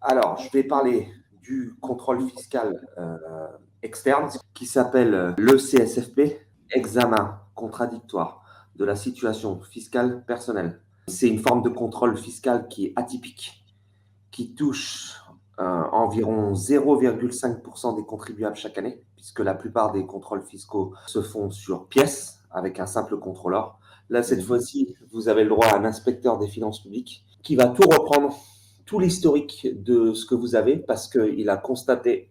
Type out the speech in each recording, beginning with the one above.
Alors, je vais parler du contrôle fiscal externe qui s'appelle le CSFP, examen contradictoire de la situation fiscale personnelle. C'est une forme de contrôle fiscal qui est atypique, qui touche environ 0,5% des contribuables chaque année, puisque la plupart des contrôles fiscaux se font sur pièce avec un simple contrôleur. Là, cette fois-ci, vous avez le droit à un inspecteur des finances publiques qui va tout reprendre, tout l'historique de ce que vous avez, parce qu'il a constaté,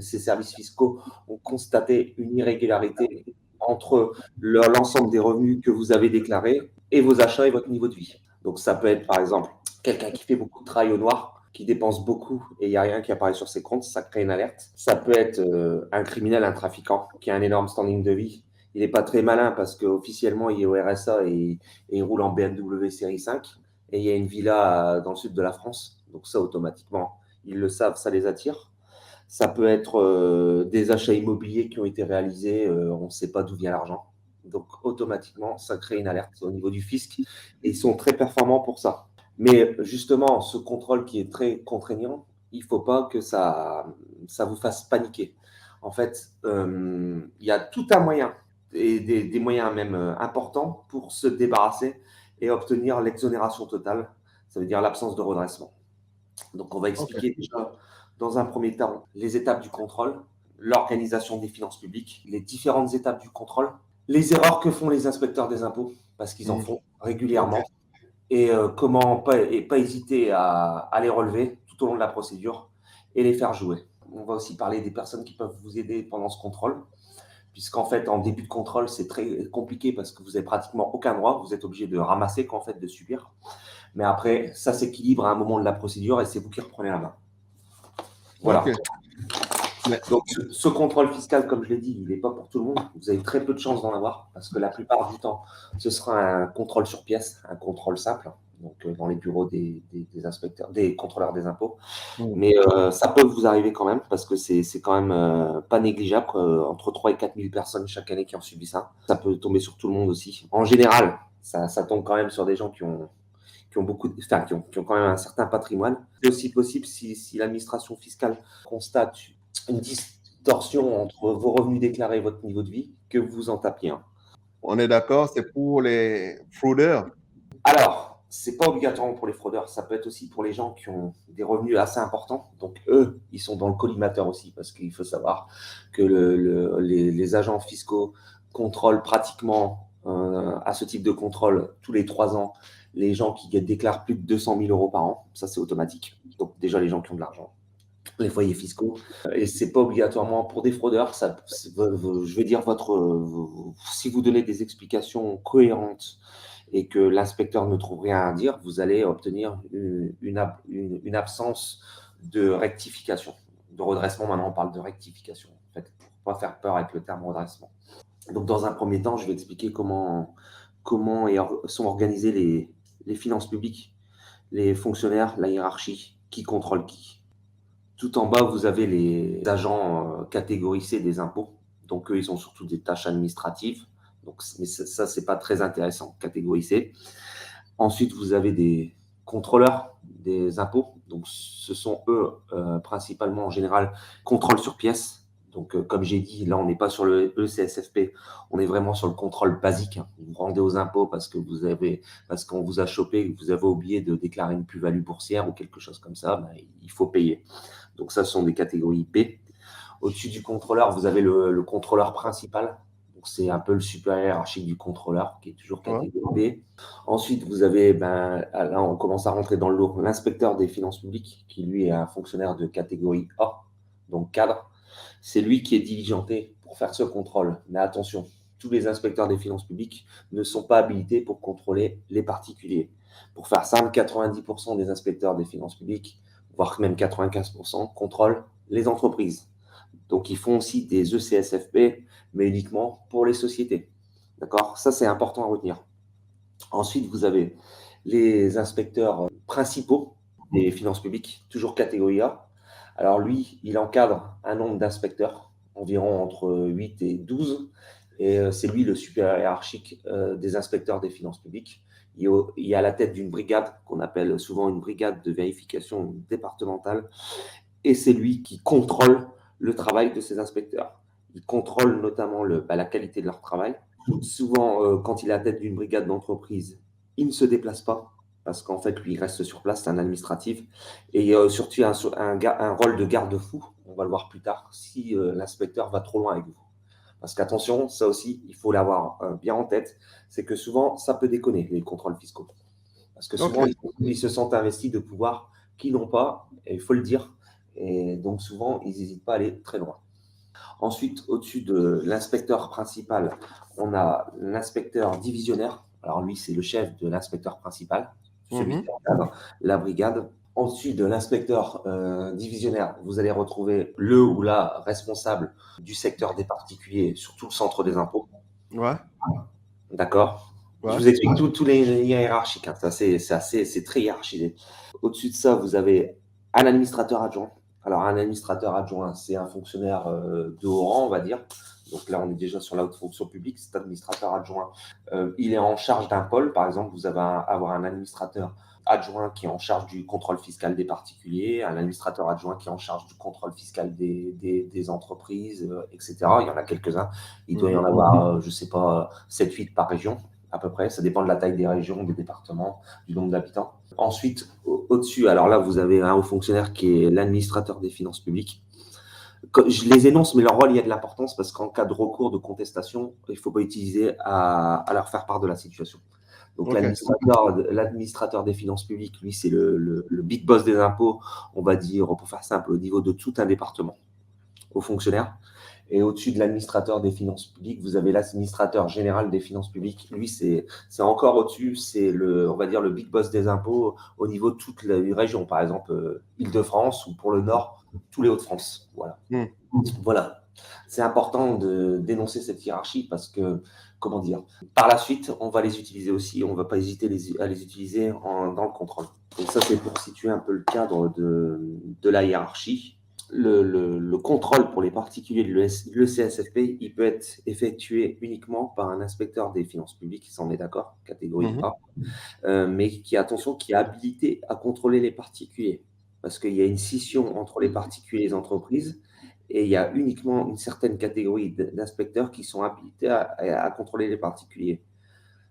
ses services fiscaux ont constaté une irrégularité entre l'ensemble des revenus que vous avez déclarés et vos achats et votre niveau de vie. Donc, ça peut être, par exemple, quelqu'un qui fait beaucoup de travail au noir, qui dépense beaucoup et il n'y a rien qui apparaît sur ses comptes, ça crée une alerte. Ça peut être un criminel, un trafiquant qui a un énorme standing de vie. Il n'est pas très malin parce qu'officiellement, il est au RSA et il roule en BMW série 5 et il y a une villa dans le sud de la France. Donc ça, automatiquement, ils le savent, ça les attire. Ça peut être des achats immobiliers qui ont été réalisés, on ne sait pas d'où vient l'argent. Donc automatiquement, ça crée une alerte au niveau du fisc et ils sont très performants pour ça. Mais justement, ce contrôle qui est très contraignant, il ne faut pas que ça vous fasse paniquer. En fait, il y a tout un moyen, et des moyens même importants pour se débarrasser et obtenir l'exonération totale. Ça veut dire l'absence de redressement. Donc, on va expliquer déjà, dans un premier temps, les étapes du contrôle, l'organisation des finances publiques, les différentes étapes du contrôle, les erreurs que font les inspecteurs des impôts, parce qu'ils en font régulièrement, et comment pas hésiter à les relever tout au long de la procédure et les faire jouer. On va aussi parler des personnes qui peuvent vous aider pendant ce contrôle, puisqu'en fait, en début de contrôle, c'est très compliqué parce que vous n'avez pratiquement aucun droit, vous êtes obligé de ramasser qu'en fait de subir. Mais après, ça s'équilibre à un moment de la procédure et c'est vous qui reprenez la main. Voilà. Okay. Donc, ce contrôle fiscal, comme je l'ai dit, il n'est pas pour tout le monde. Vous avez très peu de chances d'en avoir parce que la plupart du temps, ce sera un contrôle sur pièce, un contrôle simple, donc dans les bureaux des inspecteurs, des contrôleurs des impôts. Mais ça peut vous arriver quand même parce que c'est quand même pas négligeable, entre 3 et 4 000 personnes chaque année qui en subissent ça. Ça peut tomber sur tout le monde aussi. En général, ça tombe quand même sur des gens qui ont quand même un certain patrimoine. C'est aussi possible si l'administration fiscale constate une distorsion entre vos revenus déclarés et votre niveau de vie, que vous en tapiez un. On est d'accord, c'est pour les fraudeurs. Alors, c'est pas obligatoirement pour les fraudeurs, ça peut être aussi pour les gens qui ont des revenus assez importants. Donc, eux, ils sont dans le collimateur aussi, parce qu'il faut savoir que les agents fiscaux contrôlent pratiquement à ce type de contrôle tous les 3 ans les gens qui déclarent plus de 200 000 euros par an. Ça, c'est automatique. Donc, déjà, les gens qui ont de l'argent, les foyers fiscaux. Et c'est pas obligatoirement pour des fraudeurs. Je veux dire, si vous donnez des explications cohérentes et que l'inspecteur ne trouve rien à dire, vous allez obtenir une absence de rectification. De redressement, maintenant on parle de rectification. En fait, pour ne pas faire peur avec le terme redressement. Donc, dans un premier temps, je vais expliquer comment sont organisées les finances publiques, les fonctionnaires, la hiérarchie, qui contrôle qui. Tout en bas, vous avez les agents catégorisés des impôts. Donc, eux, ils ont surtout des tâches administratives. Donc, mais ça, c'est pas très intéressant, catégorisé. Ensuite, vous avez des contrôleurs des impôts. Donc, ce sont eux, principalement, en général, contrôle sur pièce. Donc, comme j'ai dit, là, on n'est pas sur le CSFP, on est vraiment sur le contrôle basique. Vous vous rendez aux impôts parce qu'on vous a chopé, que vous avez oublié de déclarer une plus-value boursière ou quelque chose comme ça, ben, il faut payer. Donc, ça, ce sont des catégories B. Au-dessus du contrôleur, vous avez le contrôleur principal. Donc, c'est un peu le supérieur hiérarchique du contrôleur, qui est toujours catégorie B. Ensuite, vous avez, là, on commence à rentrer dans le lourd, l'inspecteur des finances publiques, qui lui est un fonctionnaire de catégorie A, donc cadre. C'est lui qui est diligenté pour faire ce contrôle. Mais attention, tous les inspecteurs des finances publiques ne sont pas habilités pour contrôler les particuliers. Pour faire simple, 90% des inspecteurs des finances publiques, voire même 95%, contrôlent les entreprises. Donc, ils font aussi des ECSFP, mais uniquement pour les sociétés. D'accord? Ça, c'est important à retenir. Ensuite, vous avez les inspecteurs principaux des finances publiques, toujours catégorie A. Alors, lui, il encadre un nombre d'inspecteurs, environ entre 8 et 12. Et c'est lui le supérieur hiérarchique des inspecteurs des finances publiques. il est à la tête d'une brigade qu'on appelle souvent une brigade de vérification départementale. Et c'est lui qui contrôle le travail de ses inspecteurs. Il contrôle notamment la qualité de leur travail. Souvent, quand il est à la tête d'une brigade d'entreprise, il ne se déplace pas parce qu'en fait, lui, il reste sur place, c'est un administratif. Et surtout, un rôle de garde-fou, on va le voir plus tard, si l'inspecteur va trop loin avec vous. Parce qu'attention, ça aussi, il faut l'avoir bien en tête, c'est que souvent, ça peut déconner, les contrôles fiscaux. Parce que souvent, ils se sentent investis de pouvoirs qu'ils n'ont pas, et il faut le dire. Et donc, souvent, ils n'hésitent pas à aller très loin. Ensuite, au-dessus de l'inspecteur principal, on a l'inspecteur divisionnaire. Alors, lui, c'est le chef de l'inspecteur principal, celui qui encadre la brigade. Au-dessus de l'inspecteur divisionnaire, vous allez retrouver le ou la responsable du secteur des particuliers sur tout le centre des impôts. Ouais. D'accord. Ouais. Je vous explique tous les liens hiérarchiques. Hein. C'est très hiérarchisé. Au-dessus de ça, vous avez un administrateur adjoint. Alors, un administrateur adjoint, c'est un fonctionnaire de haut rang, on va dire. Donc là, on est déjà sur la haute fonction publique. Cet administrateur adjoint, il est en charge d'un pôle. Par exemple, vous allez avoir un administrateur adjoint qui est en charge du contrôle fiscal des particuliers, un administrateur adjoint qui est en charge du contrôle fiscal des entreprises, etc. Il y en a quelques-uns. Il doit y en avoir, je ne sais pas, 7-8 par région, à peu près. Ça dépend de la taille des régions, des départements, du nombre d'habitants. Ensuite, au-dessus, alors là, vous avez un haut fonctionnaire qui est l'administrateur des finances publiques. Je les énonce, mais leur rôle, il y a de l'importance parce qu'en cas de recours, de contestation, il ne faut pas utiliser à leur faire part de la situation. Donc, l'administrateur des finances publiques, lui, c'est le big boss des impôts, on va dire, pour faire simple, au niveau de tout un département, aux fonctionnaires. Et au-dessus de l'administrateur des finances publiques, vous avez l'administrateur général des finances publiques. Lui, c'est encore au-dessus, c'est on va dire, le big boss des impôts au niveau de toutes les régions, par exemple, Île-de-France ou pour le Nord, tous les Hauts-de-France. Voilà. Voilà. C'est important de dénoncer cette hiérarchie parce que, comment dire, par la suite, on va les utiliser aussi, on ne va pas hésiter à les utiliser dans le contrôle. Donc ça, c'est pour situer un peu le cadre de la hiérarchie. Le contrôle pour les particuliers de l'ECSFP, il peut être effectué uniquement par un inspecteur des finances publiques, ça on est d'accord, catégorie A, mais qui est habilité à contrôler les particuliers. Parce qu'il y a une scission entre les particuliers et les entreprises, et il y a uniquement une certaine catégorie d'inspecteurs qui sont habilités à contrôler les particuliers.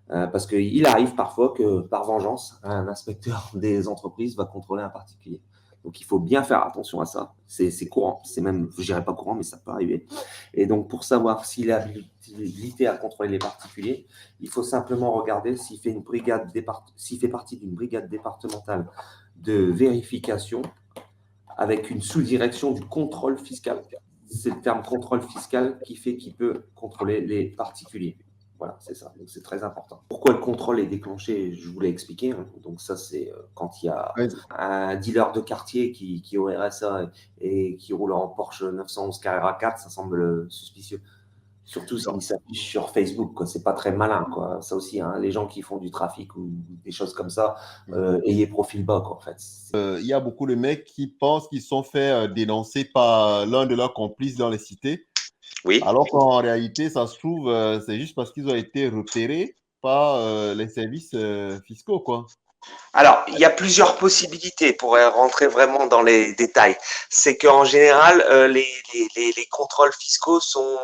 Parce qu'il arrive parfois que, par vengeance, un inspecteur des entreprises va contrôler un particulier. Donc, il faut bien faire attention à ça. C'est courant. C'est même, je dirais pas courant, mais ça peut arriver. Et donc, pour savoir s'il est habilité à contrôler les particuliers, il faut simplement regarder s'il fait partie d'une brigade départementale de vérification avec une sous-direction du contrôle fiscal. C'est le terme contrôle fiscal qui fait qu'il peut contrôler les particuliers. Voilà, c'est ça. Donc, c'est très important. Pourquoi le contrôle est déclenché, je vous l'ai expliqué. Hein. Donc, ça, c'est quand il y a un dealer de quartier qui est au RSA et qui roule en Porsche 911 Carrera 4, ça semble suspicieux. Surtout s'il s'affiche sur Facebook, quoi. C'est pas très malin, quoi. Ça aussi, hein, les gens qui font du trafic ou des choses comme ça, ayez profil bas, quoi, en fait. Il y a beaucoup de mecs qui pensent qu'ils sont fait dénoncer par l'un de leurs complices dans les cités. Oui. Alors qu'en réalité, ça se trouve, c'est juste parce qu'ils ont été repérés par les services fiscaux, quoi. Alors, il y a plusieurs possibilités pour rentrer vraiment dans les détails. C'est qu'en général, les contrôles fiscaux sont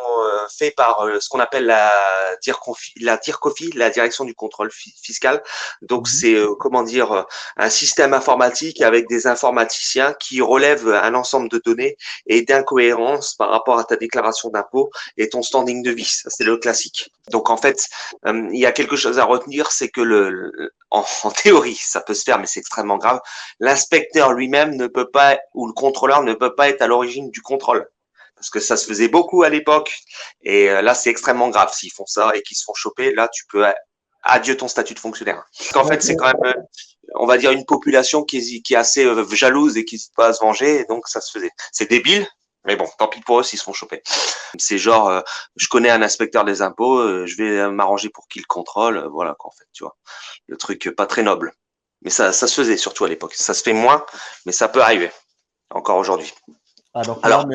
faits par ce qu'on appelle la DIRCOFI, la direction du contrôle fiscal. Donc, c'est comment dire, un système informatique avec des informaticiens qui relèvent un ensemble de données et d'incohérences par rapport à ta déclaration d'impôt et ton standing de vie. Ça, c'est le classique. Donc, en fait, il y a quelque chose à retenir, c'est que en théorie, ça peut se faire, mais c'est extrêmement grave. L'inspecteur lui-même ne peut pas, ou le contrôleur ne peut pas être à l'origine du contrôle. Parce que ça se faisait beaucoup à l'époque. Et là, c'est extrêmement grave. S'ils font ça et qu'ils se font choper, là, tu peux adieu ton statut de fonctionnaire. Parce qu'en fait, c'est quand même, on va dire, une population qui est assez jalouse et qui n'hésite pas à se venger. Et donc, ça se faisait. C'est débile. Mais bon, tant pis pour eux s'ils se font choper. C'est genre, je connais un inspecteur des impôts, je vais m'arranger pour qu'il contrôle. Voilà, quoi, en fait, tu vois. Le truc pas très noble. Mais ça se faisait surtout à l'époque. Ça se fait moins, mais ça peut arriver encore aujourd'hui. Alors,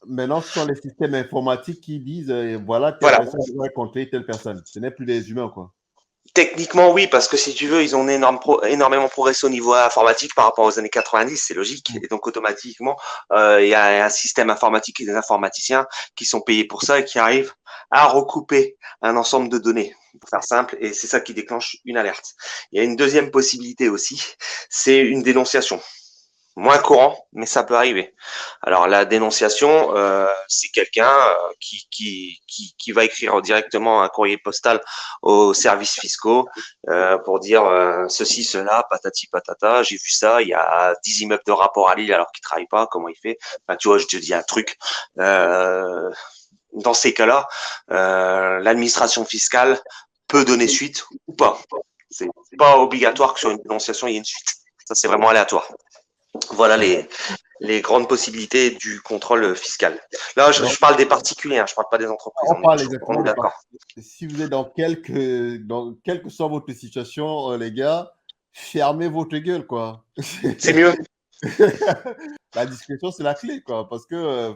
maintenant, ce sont les systèmes informatiques qui disent voilà, telle personne doit contrôler telle personne. Ce n'est plus des humains, quoi. Techniquement, oui, parce que si tu veux, ils ont énormément progressé au niveau informatique par rapport aux années 90, c'est logique. Et donc, automatiquement, il y a un système informatique et des informaticiens qui sont payés pour ça et qui arrivent à recouper un ensemble de données, pour faire simple, et c'est ça qui déclenche une alerte. Il y a une deuxième possibilité aussi, c'est une dénonciation. Moins courant, mais ça peut arriver. Alors la dénonciation, c'est quelqu'un qui va écrire directement un courrier postal aux services fiscaux pour dire ceci, cela, patati patata, j'ai vu ça, il y a 10 immeubles de rapport à Lille alors qu'il travaille pas, comment il fait? Enfin, tu vois, je te dis un truc. Dans ces cas-là, l'administration fiscale peut donner suite ou pas. C'est pas obligatoire que sur une dénonciation, il y ait une suite. Ça, c'est vraiment aléatoire. Voilà les grandes possibilités du contrôle fiscal. Là, je Donc, parle des particuliers, hein, je ne parle pas des entreprises. on parle On exactement est de d'accord. si vous êtes dans quelle que soit votre situation, les gars, fermez votre gueule, quoi. C'est mieux. La discrétion, c'est la clé, quoi. Parce que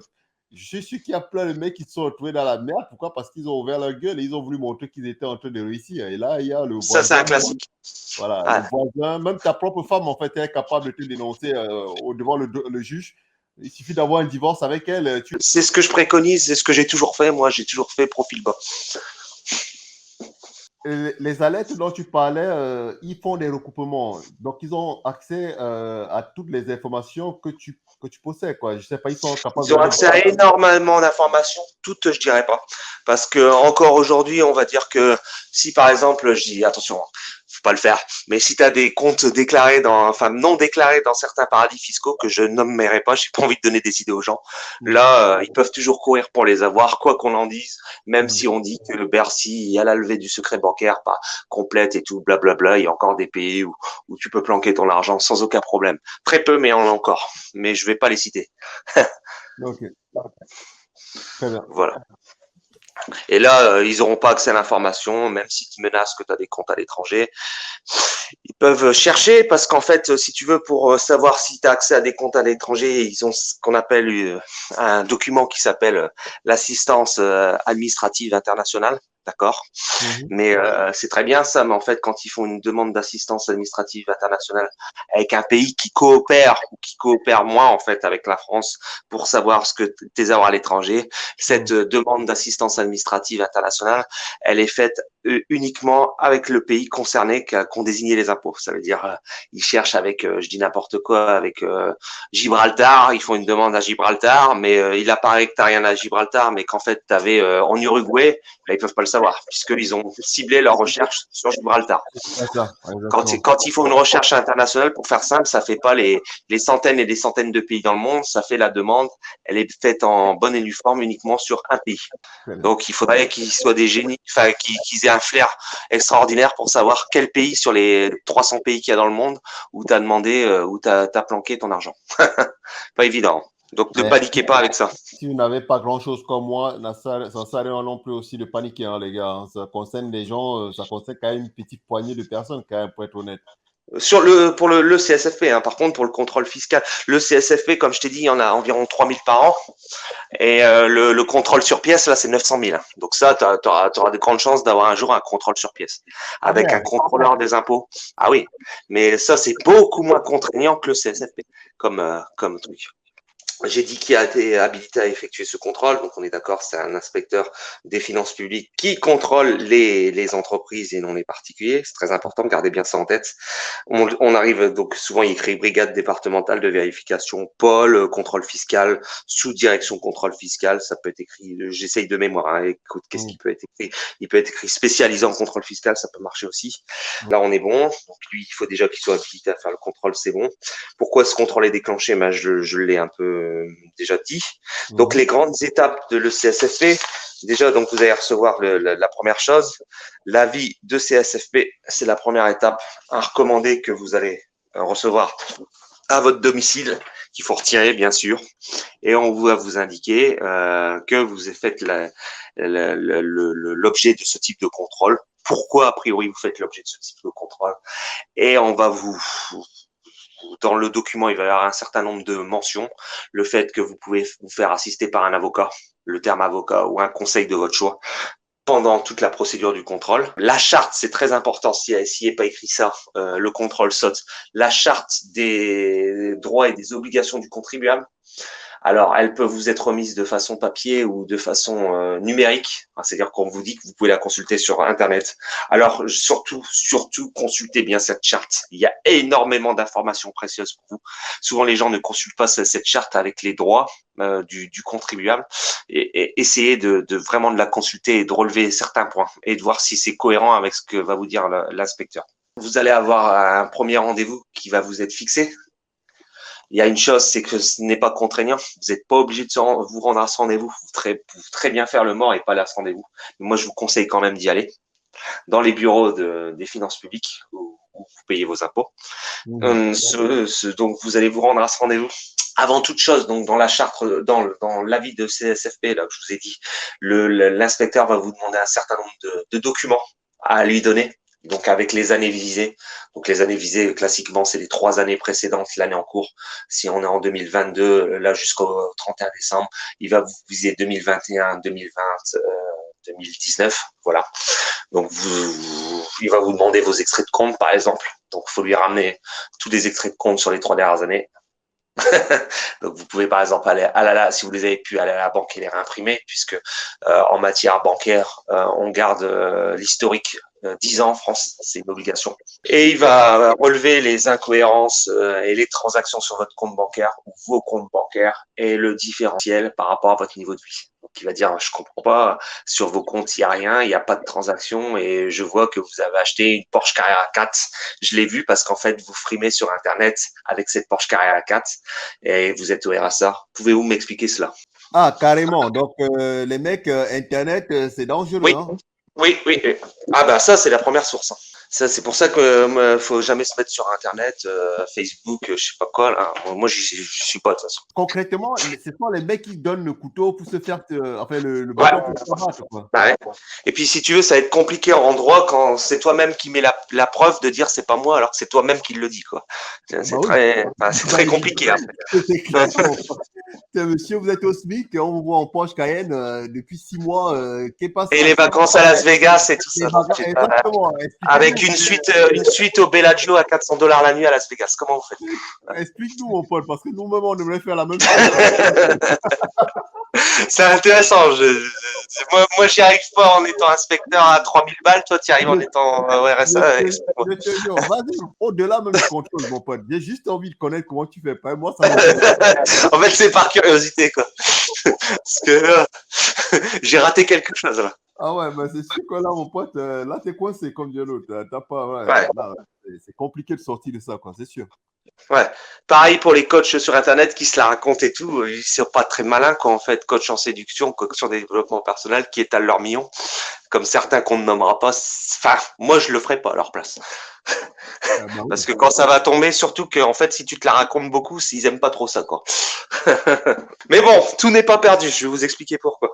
je suis sûr qu'il y a plein de mecs qui se sont retrouvés dans la merde. Pourquoi? Parce qu'ils ont ouvert leur gueule et ils ont voulu montrer qu'ils étaient en train de réussir. Et là, il y a le Ça, c'est voisin. un classique. Voilà, le Ah, voisin, même ta propre femme, en fait, elle est capable de te dénoncer devant le juge. Il suffit d'avoir un divorce avec elle. c'est ce que je préconise, c'est ce que j'ai toujours fait. Moi, j'ai toujours fait profil bas. Les alertes dont tu parlais, ils font des recoupements. Donc, ils ont accès à toutes les informations que tu possèdes, quoi. Je sais pas, ils sont capables Ils de ont mettre. accès à énormément d'informations, toutes, je dirais pas. Parce que encore aujourd'hui, on va dire que si par exemple, je dis attention, faut pas le faire, mais si tu as des comptes déclarés enfin non déclarés dans certains paradis fiscaux que je nommerai pas, j'ai pas envie de donner des idées aux gens. Là, ils peuvent toujours courir pour les avoir, quoi qu'on en dise, même si on dit que Bercy, il y a la levée du secret bancaire pas complète et tout, blablabla, il y a encore des pays où tu peux planquer ton argent sans aucun problème. Très peu, mais il y en a encore. Mais je vais pas les citer. Ok, très bien. Voilà. Et là, ils n'auront pas accès à l'information, même si tu menaces que tu as des comptes à l'étranger. Ils peuvent chercher parce qu'en fait, si tu veux, pour savoir si tu as accès à des comptes à l'étranger, ils ont ce qu'on appelle un document qui s'appelle l'assistance administrative internationale. D'accord. Mhm. Mais c'est très bien ça, mais en fait, quand ils font une demande d'assistance administrative internationale avec un pays qui coopère ou qui coopère moins en fait avec la France pour savoir ce que tes avoirs à l'étranger, cette demande d'assistance administrative internationale, elle est faite uniquement avec le pays concerné qu'ont désigné les impôts. Ça veut dire, ils cherchent avec, je dis n'importe quoi, avec Gibraltar, ils font une demande à Gibraltar, mais il apparaît que tu n'as rien à Gibraltar, mais qu'en fait, tu avais en Uruguay, là, ils peuvent pas le savoir, puisqu'ils ont ciblé leur recherche sur Gibraltar. C'est ça, exactement. Quand il faut une recherche internationale, pour faire simple, ça fait pas les centaines et des centaines de pays dans le monde, ça fait la demande, elle est faite en bonne et due forme uniquement sur un pays. Très bien. Donc, il faudrait qu'ils soient des génies, enfin, qu'ils aient un flair extraordinaire pour savoir quel pays sur les 300 pays qu'il y a dans le monde où tu as demandé, où tu as planqué ton argent. Pas évident. Donc, ne Mais paniquez pas avec ça. si vous n'avez pas grand-chose comme moi, ça sert à rien non plus aussi de paniquer, hein, les gars, hein. Ça concerne des gens, ça concerne quand même une petite poignée de personnes, quand même, pour être honnête. Pour le CSFP, hein, par contre, pour le contrôle fiscal, le CSFP, comme je t'ai dit, il y en a environ 3000 par an. Et le contrôle sur pièce, là, c'est 900 000. Donc ça, tu auras de grandes chances d'avoir un jour un contrôle sur pièce Ah avec un merde. contrôleur des impôts. Ah oui, mais ça, c'est beaucoup moins contraignant que le CSFP comme truc. J'ai dit qui a été habilité à effectuer ce contrôle, donc on est d'accord, c'est un inspecteur des finances publiques qui contrôle les entreprises et non les particuliers. C'est très important, gardez bien ça en tête. On arrive donc souvent, il écrit brigade départementale de vérification, pôle contrôle fiscal, sous-direction contrôle fiscal. Ça peut être écrit, j'essaye de mémoire. Hein, écoute, qu'est-ce qui peut être écrit? Il peut être écrit spécialisé en contrôle fiscal, ça peut marcher aussi. Là, on est bon. Donc lui, il faut déjà qu'il soit habilité à faire le contrôle, c'est bon. Pourquoi ce contrôle est déclenché? Ben, je l'ai un peu déjà dit. Donc les grandes étapes de le CSFP, déjà, donc vous allez recevoir la première chose, l'avis de CSFP, c'est la première étape, un recommandé que vous allez recevoir à votre domicile, qu'il faut retirer bien sûr, et on va vous indiquer que vous faites l'objet de ce type de contrôle. Pourquoi a priori vous faites l'objet de ce type de contrôle? Et on va dans le document, il va y avoir un certain nombre de mentions. Le fait que vous pouvez vous faire assister par un avocat, le terme avocat ou un conseil de votre choix. pendant toute la procédure du contrôle. La charte, c'est très important, s'il n'est pas écrit ça, le contrôle saute. La charte des droits et des obligations du contribuable. Alors, elle peut vous être remise de façon papier ou de façon numérique. C'est-à-dire qu'on vous dit que vous pouvez la consulter sur Internet. Alors, surtout, consultez bien cette charte. Il y a énormément d'informations précieuses pour vous. Souvent, les gens ne consultent pas cette charte avec les droits du contribuable et essayez de vraiment de la consulter et de relever certains points et de voir si c'est cohérent avec ce que va vous dire l'inspecteur. Vous allez avoir un premier rendez-vous qui va vous être fixé. Il y a une chose, c'est que ce n'est pas contraignant. Vous n'êtes pas obligé de vous rendre à ce rendez-vous. Vous pouvez très bien faire le mort et pas aller à ce rendez-vous. Moi, je vous conseille quand même d'y aller dans les bureaux des finances publiques où vous payez vos impôts. Donc, vous allez vous rendre à ce rendez-vous. Avant toute chose, donc dans la charte, dans l'avis de CSFP, là que je vous ai dit, l'inspecteur va vous demander un certain nombre de documents à lui donner. Donc avec les années visées. Donc les années visées, classiquement, c'est les 3 années précédentes, l'année en cours. Si on est en 2022, là jusqu'au 31 décembre, il va vous viser 2021, 2020, 2019. Voilà. Donc il va vous demander vos extraits de compte, par exemple. Donc il faut lui ramener tous les extraits de compte sur les 3 dernières années. Donc vous pouvez par exemple aller si vous les avez pu aller à la banque et les réimprimer, puisque en matière bancaire, on garde l'historique 10 ans en France, c'est une obligation. Et il va relever les incohérences et les transactions sur votre compte bancaire ou vos comptes bancaires et le différentiel par rapport à votre niveau de vie. Donc il va dire, je comprends pas, sur vos comptes il n'y a rien, il n'y a pas de transaction et je vois que vous avez acheté une Porsche Carrera 4. Je l'ai vu parce qu'en fait vous frimez sur Internet avec cette Porsche Carrera 4 et vous êtes au RSA. Pouvez-vous m'expliquer cela? Ah, carrément. Donc, les mecs, Internet, c'est dangereux. Oui. Hein. Oui. Ah bah ça, c'est la première source. Hein. Ça, c'est pour ça que faut jamais se mettre sur Internet, Facebook, je sais pas quoi. Là. Moi, j'y suis pas de toute façon. Concrètement, ce sont les mecs qui donnent le couteau pour se faire, le Ouais. bâton pour se battre, quoi. Ouais. Et puis, si tu veux, ça va être compliqué en droit quand c'est toi-même qui mets la preuve de dire c'est pas moi, alors que c'est toi-même qui le dis, quoi. C'est très compliqué. Hein. C'est clair. Monsieur, vous êtes au SMIC, on vous voit en Porsche Cayenne depuis 6 mois. Et les vacances à Las Vegas et tout ça. Exactement. Avec une suite au Bellagio à $400 la nuit à Las Vegas. Comment vous faites? Explique-nous, mon pote, parce que nous-mêmes, on devrait faire la même chose. C'est intéressant. Moi, j'y arrive pas en étant inspecteur à 3000 balles. Toi, tu y arrives en étant RSA. Vas-y, au-delà même du contrôle, mon pote. J'ai juste envie de connaître comment tu fais. Pas moi, ça En fait, c'est par curiosité, quoi. Parce que j'ai raté quelque chose, là. Ah ouais, mais c'est sûr que là, mon pote, là, t'es coincé comme Dieu l'autre. T'as pas, Ouais. C'est compliqué de sortir de ça, quoi, c'est sûr. Ouais. Pareil pour les coachs sur Internet qui se la racontent et tout. Ils sont pas très malins quand en fait coach en séduction, coach en développement personnel qui étalent leur million, comme certains qu'on ne nommera pas. Enfin, moi je le ferai pas à leur place. Parce que quand ça va tomber, surtout que en fait si tu te la racontes beaucoup, ils aiment pas trop ça, quoi. Mais bon, tout n'est pas perdu. Je vais vous expliquer pourquoi.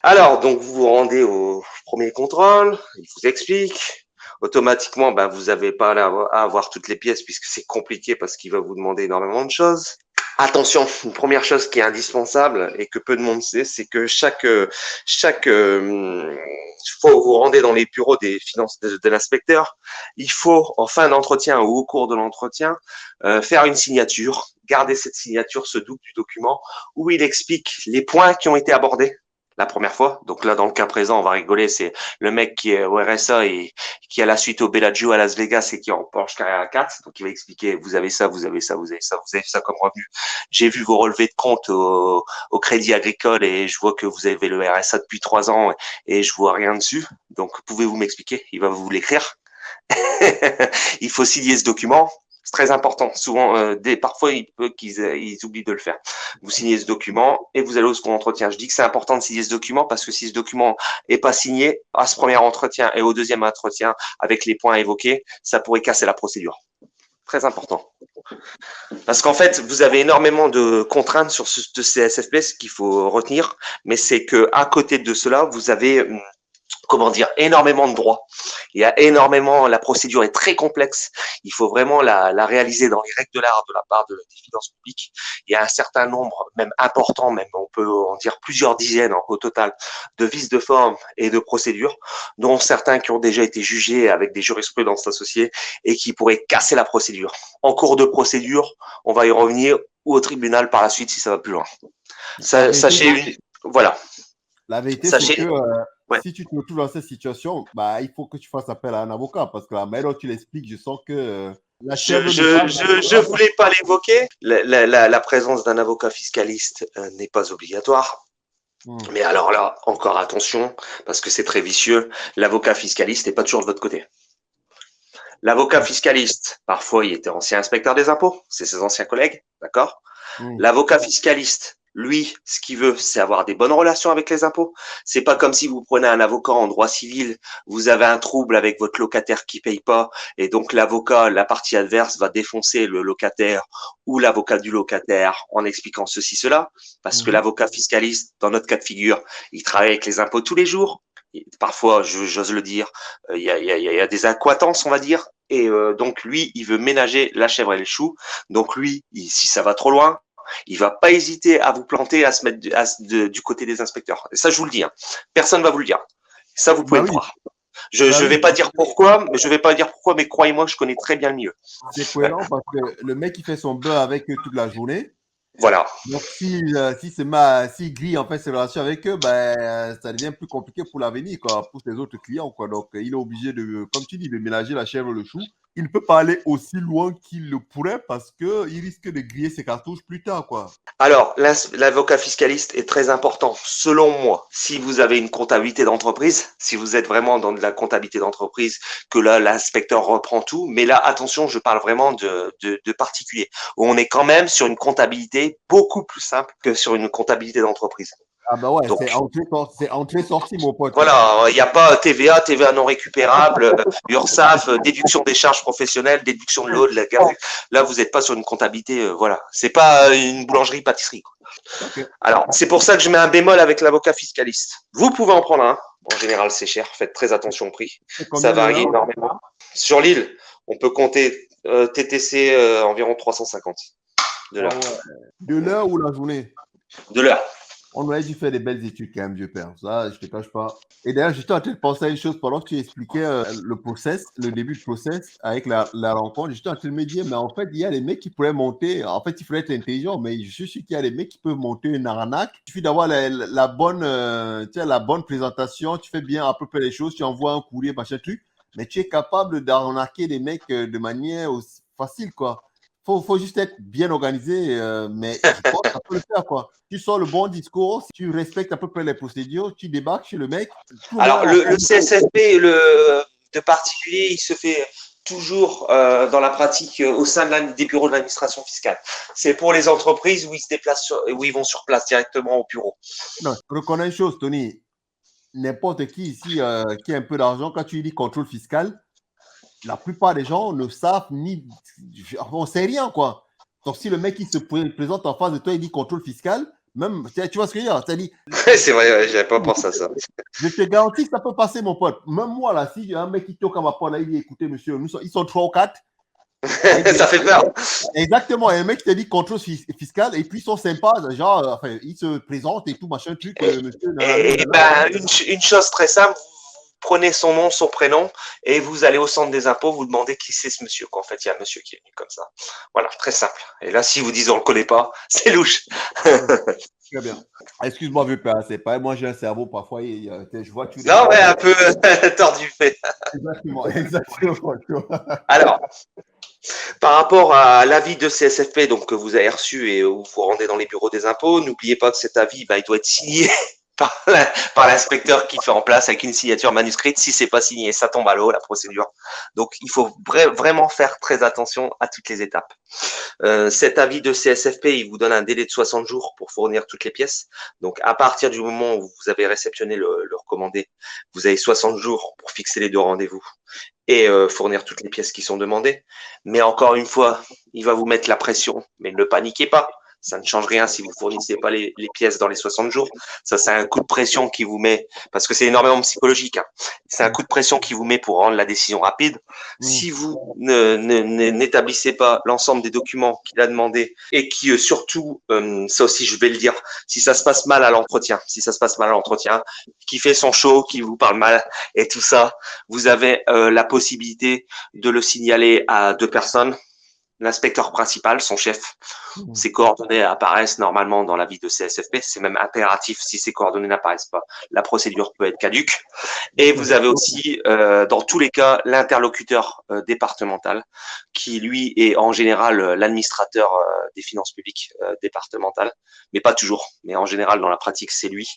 Alors donc vous vous rendez au premier contrôle. Il vous explique. Automatiquement, vous n'avez pas à avoir toutes les pièces puisque c'est compliqué parce qu'il va vous demander énormément de choses. Attention, une première chose qui est indispensable et que peu de monde sait, c'est que chaque fois où vous rendez dans les bureaux des finances de l'inspecteur, il faut en fin d'entretien ou au cours de l'entretien faire une signature, garder cette signature, ce double du document où il explique les points qui ont été abordés la première fois. Donc là, dans le cas présent, on va rigoler, c'est le mec qui est au RSA et qui a la suite au Bellagio à Las Vegas et qui est en Porsche Carrera 4. Donc il va expliquer, vous avez ça, vous avez ça, vous avez ça, vous avez ça comme revenu. J'ai vu vos relevés de compte au Crédit Agricole et je vois que vous avez le RSA depuis 3 ans et je vois rien dessus. Donc pouvez-vous m'expliquer? Il va vous l'écrire. Il faut signer ce document. C'est très important. Souvent, parfois, il peut qu'ils oublient de le faire. Vous signez ce document et vous allez au second entretien. Je dis que c'est important de signer ce document parce que si ce document est pas signé à ce premier entretien et au deuxième entretien avec les points évoqués, ça pourrait casser la procédure. Très important. Parce qu'en fait, vous avez énormément de contraintes sur ce CSFP, ce qu'il faut retenir, mais c'est que à côté de cela, vous avez comment dire, énormément de droits. Il y a énormément, la procédure est très complexe. Il faut vraiment la réaliser dans les règles de l'art de la part des finances publiques. Il y a un certain nombre, même important, même on peut en dire plusieurs dizaines au total, de vices de forme et de procédures, dont certains qui ont déjà été jugés avec des jurisprudences associées et qui pourraient casser la procédure. En cours de procédure, on va y revenir ou au tribunal par la suite si ça va plus loin. Sachez, voilà. La vérité, c'est Sachez, que ouais. si tu te retrouves dans cette situation, bah, il faut que tu fasses appel à un avocat parce que la manière dont tu l'expliques, je sens que la chèvre Je voulais pas l'évoquer. La présence d'un avocat fiscaliste n'est pas obligatoire. Mais alors là, encore attention, parce que c'est très vicieux, l'avocat fiscaliste n'est pas toujours de votre côté. L'avocat fiscaliste, parfois, il était ancien inspecteur des impôts, c'est ses anciens collègues, d'accord? L'avocat fiscaliste, lui, ce qu'il veut, c'est avoir des bonnes relations avec les impôts. C'est pas comme si vous prenez un avocat en droit civil, vous avez un trouble avec votre locataire qui paye pas, et donc l'avocat, la partie adverse, va défoncer le locataire ou l'avocat du locataire en expliquant ceci, cela, parce que l'avocat fiscaliste, dans notre cas de figure, il travaille avec les impôts tous les jours. Parfois, j'ose le dire, il y a des incohérences, on va dire, et donc lui, il veut ménager la chèvre et le chou. Donc lui, si ça va trop loin, il va pas hésiter à vous planter, à se mettre du côté des inspecteurs. Et ça, je vous le dis, hein. Personne va vous le dire. Ça, vous pouvez le croire. Je vais pas dire pourquoi, mais croyez-moi que je connais très bien le milieu. C'est cohérent parce que le mec, il fait son beurre avec eux toute la journée. Voilà. Donc, s'il grille en fait ses relations avec eux, ben, ça devient plus compliqué pour l'avenir, quoi, pour ses autres clients, quoi. Donc, il est obligé de, comme tu dis, de ménager la chèvre et le chou. Il ne peut pas aller aussi loin qu'il le pourrait parce qu'il risque de griller ses cartouches plus tard, quoi. Alors, l'avocat fiscaliste est très important, selon moi. Si vous avez une comptabilité d'entreprise, si vous êtes vraiment dans de la comptabilité d'entreprise, que là, l'inspecteur reprend tout. Mais là, attention, je parle vraiment de particulier, où on est quand même sur une comptabilité beaucoup plus simple que sur une comptabilité d'entreprise. Ah bah ouais, c'est entrée-sortie, mon pote. Voilà, il n'y a pas TVA, TVA non récupérable, URSSAF, déduction des charges professionnelles, déduction de l'eau, de la gaz. Là, vous n'êtes pas sur une comptabilité, voilà. C'est pas une boulangerie-pâtisserie. Okay. Alors, c'est pour ça que je mets un bémol avec l'avocat fiscaliste. Vous pouvez en prendre un. En général, c'est cher. Faites très attention au prix. Ça varie énormément. Sur l'île, on peut compter TTC environ 350 de l'heure. Ah ouais. De l'heure ou la journée? De l'heure. On aurait dû faire des belles études quand même, vieux père. Ça, je te cache pas. Et d'ailleurs, j'étais en train de penser à une chose pendant que tu expliquais le début du process avec la rencontre. J'étais en train de me dire, mais en fait, il y a des mecs qui pourraient monter. En fait, il faudrait être intelligent, mais je suis sûr qu'il y a des mecs qui peuvent monter une arnaque. Il suffit d'avoir la bonne présentation. Tu fais bien à peu près les choses. Tu envoies un courrier, machin truc. Mais tu es capable d'arnaquer des mecs de manière aussi facile, quoi. Faut juste être bien organisé, mais je pense que ça peut le faire, quoi. Tu sors le bon discours, si tu respectes à peu près les procédures, tu débarques chez le mec. Alors, le CSFP, de particulier, il se fait toujours dans la pratique au sein des bureaux de l'administration fiscale. C'est pour les entreprises où ils se déplacent, où ils vont sur place directement au bureau. Non, reconnais une chose, Tony. N'importe qui ici qui a un peu d'argent, quand tu lui dis contrôle fiscal, la plupart des gens ne savent ni. On ne sait rien, quoi. Donc, si le mec il se présente en face de toi, il dit contrôle fiscal, même, tu vois ce que je veux dire? C'est vrai, ouais, j'avais pas pensé à ça. Je te garantis que ça peut passer, mon pote. Même moi, là, si un mec qui toque à ma porte, là, il dit écoutez, monsieur, ils sont 3 ou 4. Ça fait peur. Exactement. Et un mec qui te dit contrôle fiscal, et puis ils sont sympas, genre, enfin, ils se présentent et tout, machin, truc. Monsieur, une chose très simple, prenez son nom, son prénom, et vous allez au centre des impôts, vous demandez qui c'est ce monsieur. Qu'en fait, il y a un monsieur qui est venu comme ça. Voilà, très simple. Et là, si vous dites on ne le connaît pas, c'est louche. Très bien. Excuse-moi, vieux père, c'est pas moi, j'ai un cerveau parfois, je vois tout. Non, mais un peu tordu fait. Exactement. Alors, par rapport à l'avis de CSFP donc, que vous avez reçu et où vous rendez dans les bureaux des impôts, n'oubliez pas que cet avis, il doit être signé par l'inspecteur qui fait en place avec une signature manuscrite. Si c'est pas signé, ça tombe à l'eau, la procédure. Donc, il faut vraiment faire très attention à toutes les étapes. Cet avis de CSFP, il vous donne un délai de 60 jours pour fournir toutes les pièces. Donc, à partir du moment où vous avez réceptionné le recommandé, vous avez 60 jours pour fixer les 2 rendez-vous et fournir toutes les pièces qui sont demandées. Mais encore une fois, il va vous mettre la pression, mais ne paniquez pas. Ça ne change rien si vous fournissez pas les pièces dans les 60 jours. Ça, c'est un coup de pression qui vous met, parce que c'est énormément psychologique. C'est un coup de pression qui vous met pour rendre la décision rapide. Si vous n'établissez pas l'ensemble des documents qu'il a demandé et qui surtout, ça aussi je vais le dire, si ça se passe mal à l'entretien, qui fait son show, qui vous parle mal et tout ça, vous avez la possibilité de le signaler à 2 personnes. L'inspecteur principal, son chef, ses coordonnées apparaissent normalement dans l'avis de CSFP. C'est même impératif. Si ces coordonnées n'apparaissent pas, la procédure peut être caduque. Et vous avez aussi, dans tous les cas, l'interlocuteur départemental, qui lui est en général l'administrateur des finances publiques départementales, mais pas toujours. Mais en général, dans la pratique, c'est lui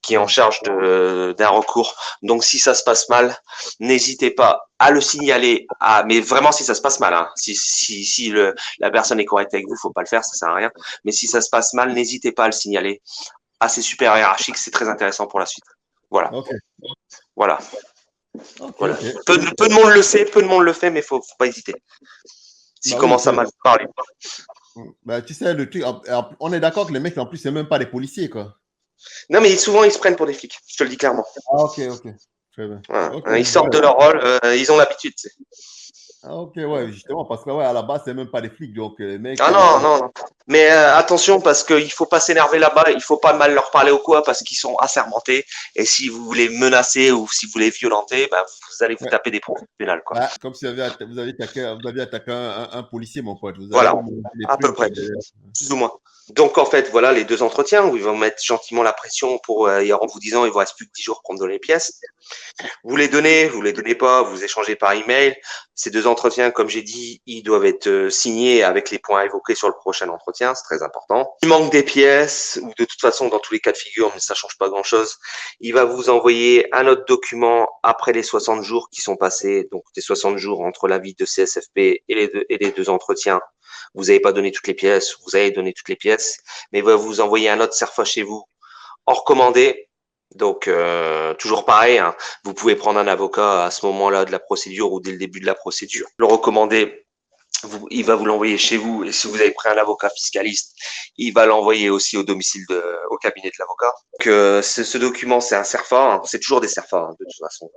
qui est en charge d'un recours. Donc, si ça se passe mal, n'hésitez pas à le signaler. Mais vraiment, si ça se passe mal, hein, si la personne est correcte avec vous, faut pas le faire, ça sert à rien. Mais si ça se passe mal, n'hésitez pas à le signaler à ses supérieurs hiérarchiques, c'est très intéressant pour la suite. Voilà. Okay. Voilà. Okay, voilà. okay. Peu de monde le sait, peu de monde le fait, mais faut pas hésiter. S'il commence à mal parler. Bah, tu sais, le truc, on est d'accord que les mecs, en plus, c'est même pas des policiers, quoi. Non, mais souvent, ils se prennent pour des flics, je te le dis clairement. Ah, ok. Très bien. Voilà. Okay. Ils sortent de leur rôle, ils ont l'habitude. Ah, ok, ouais, justement, parce que à la base, c'est même pas des flics, donc les mecs. Ah non. Mais attention, parce qu'il faut pas s'énerver là-bas, il faut pas mal leur parler ou quoi, parce qu'ils sont assermentés. Et si vous voulez menacer ou si vous voulez violenter, bah, vous allez vous taper des procédures pénales, quoi. Ah, comme si vous aviez attaqué un policier, mon pote. Voilà, à peu près, plus ou moins. Donc, en fait, voilà les 2 entretiens où ils vont mettre gentiment la pression pour, en vous disant, il vous reste plus que 10 jours pour me donner les pièces. Vous les donnez pas, vous échangez par email. Ces 2 entretiens, comme j'ai dit, ils doivent être signés avec les points évoqués sur le prochain entretien, c'est très important. Il manque des pièces, ou de toute façon, dans tous les cas de figure, mais ça change pas grand-chose, il va vous envoyer un autre document après les 60 jours qui sont passés, donc les 60 jours entre l'avis de CSFP et les 2 entretiens. Vous n'avez pas donné toutes les pièces, vous avez donné toutes les pièces, mais il va vous envoyer un autre CERFA chez vous en recommandé. Donc, toujours pareil, hein, vous pouvez prendre un avocat à ce moment-là de la procédure ou dès le début de la procédure. Le recommander, il va vous l'envoyer chez vous. Et si vous avez pris un avocat fiscaliste, il va l'envoyer aussi au domicile au cabinet de l'avocat. Ce document, c'est un CERFA. Hein, c'est toujours des CERFA, hein, de toute façon.